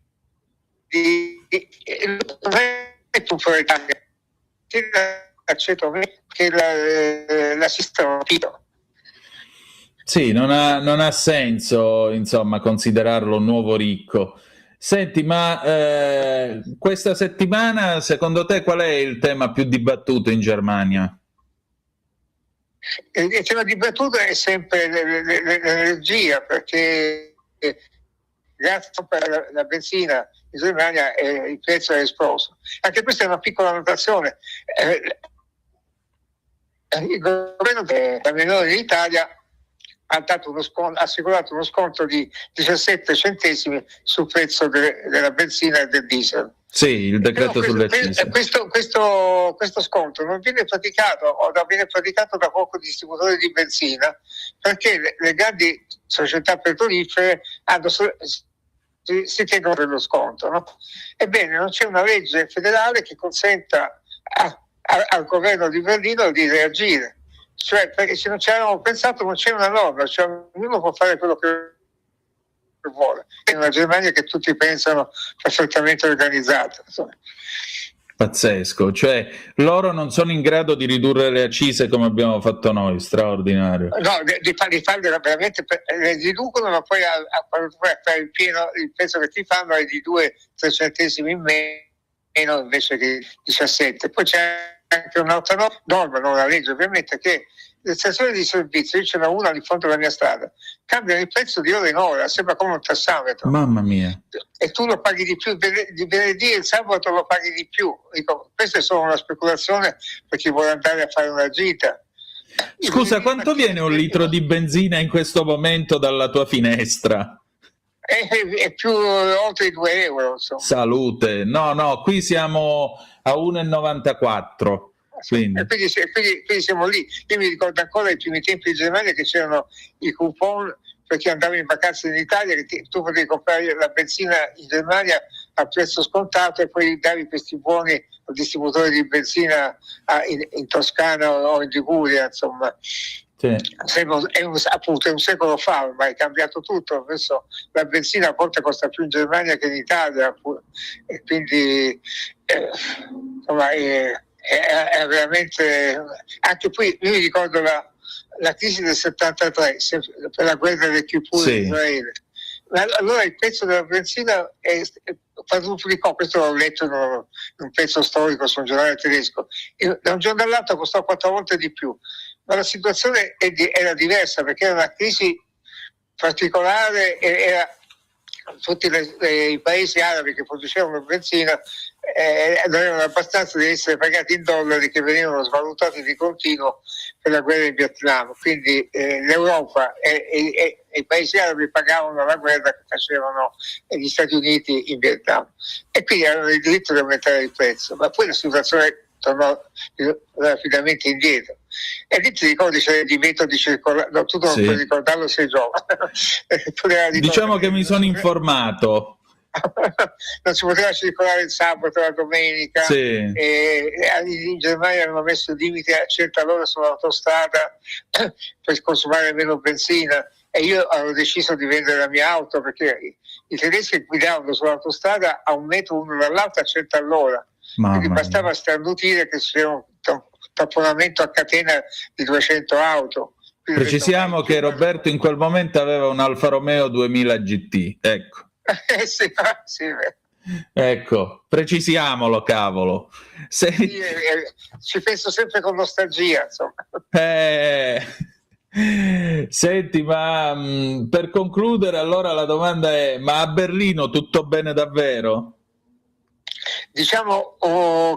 non è un proletario al ceto medio che l'assistono. Sì, non ha senso, insomma, considerarlo un nuovo ricco. Senti, ma questa settimana, secondo te, qual è il tema più dibattuto in Germania? Il tema dibattuto è sempre l'energia, perché grazie per la benzina in Germania il prezzo è esploso. Anche questa è una piccola notazione. Il governo della Meloni in Italia ha assicurato uno sconto di 17 centesimi sul prezzo della benzina e del diesel. Sì, il decreto sulle accise. Questo sconto non viene praticato, o viene praticato da pochi distributori di benzina, perché le grandi società petrolifere si tengono per lo sconto, no? Ebbene, non c'è una legge federale che consenta al governo di Berlino di reagire. Cioè, perché se non ci avevamo pensato, non c'è una norma, cioè ognuno può fare quello che vuole. È una Germania che tutti pensano perfettamente organizzata. Insomma. Pazzesco, cioè loro non sono in grado di ridurre le accise come abbiamo fatto noi, straordinario. No, di farle veramente, le riducono, ma poi quando vai a fare il prezzo che ti fanno è di 2-3 centesimi in meno invece che 17. Poi c'è anche un'altra norma, non una legge ovviamente, che le stazioni di servizio, io ce n'ho una di fronte alla mia strada, cambiano il prezzo di ora in ora, sembra come un tassametro. Mamma mia. E tu lo paghi di più, di venerdì e il sabato lo paghi di più. Dico, questa è solo una speculazione per chi vuole andare a fare una gita. Scusa, quanto viene un litro di benzina in questo momento dalla tua finestra? È più oltre i 2 euro. Insomma. Salute. No, qui siamo a 1,94. Quindi siamo lì. Io mi ricordo ancora i primi tempi in Germania che c'erano i coupon per chi andava in vacanza in Italia, che tu potevi comprare la benzina in Germania a prezzo scontato e poi davi questi buoni al distributore di benzina in Toscana o in Liguria, insomma. Sì. È un secolo fa, ma è cambiato tutto. Adesso la benzina a volte costa più in Germania che in Italia, e quindi insomma, è veramente. Anche qui io mi ricordo la crisi del 73 per la guerra del Kippur in Israele. Allora il prezzo della benzina quadruplicò, questo l'ho letto in un pezzo storico su un giornale tedesco, e da un giorno all'altro costò 4 volte di più, ma la situazione era diversa perché era una crisi particolare, era tutti i paesi arabi che producevano benzina non erano abbastanza di essere pagati in dollari che venivano svalutati di continuo per la guerra in Vietnam, quindi l'Europa e i paesi arabi pagavano la guerra che facevano gli Stati Uniti in Vietnam e quindi avevano il diritto di aumentare il prezzo, ma poi la situazione tornò rapidamente indietro. E lì ti ricordi c'era il divieto di circolare, no, tu non puoi ricordarlo, sei giovane. Diciamo che mi sono informato. Non si poteva circolare il sabato, la domenica, sì. E in Germania hanno messo il limite a certa ora sull'autostrada per consumare meno benzina, e io avevo deciso di vendere la mia auto perché i tedeschi guidavano sull'autostrada a 1 metro uno dall'altro a certa all'ora. Quindi bastava starnutire che c'era un tamponamento a catena di 200 auto. Precisiamo che Roberto in quel momento aveva un Alfa Romeo 2000 GT, ecco. Sì. Ecco, precisiamolo, cavolo. Ci penso sempre con nostalgia, insomma. Senti, ma per concludere allora la domanda è: ma a Berlino tutto bene davvero? Diciamo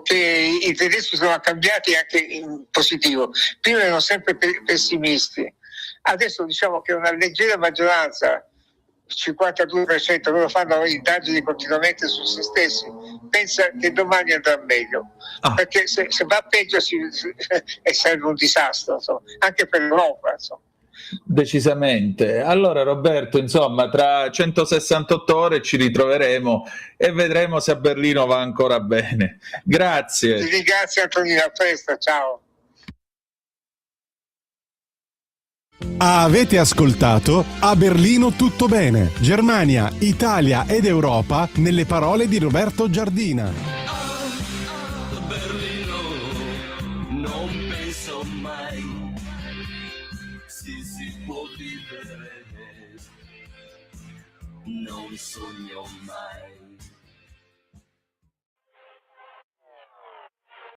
che i tedeschi sono cambiati anche in positivo. Prima erano sempre pessimisti, adesso diciamo che una leggera maggioranza, 52%, loro fanno indagini continuamente su se stessi, pensa che domani andrà meglio, perché se va peggio sarebbe un disastro, insomma, anche per l'Europa, insomma. Decisamente. Allora Roberto, insomma, tra 168 ore ci ritroveremo e vedremo se a Berlino va ancora bene. Grazie. Ti ringrazio Antonino, a presto, ciao. Avete ascoltato A Berlino tutto bene, Germania, Italia ed Europa nelle parole di Roberto Giardina. A Berlino non penso mai si può vivere, non sogno mai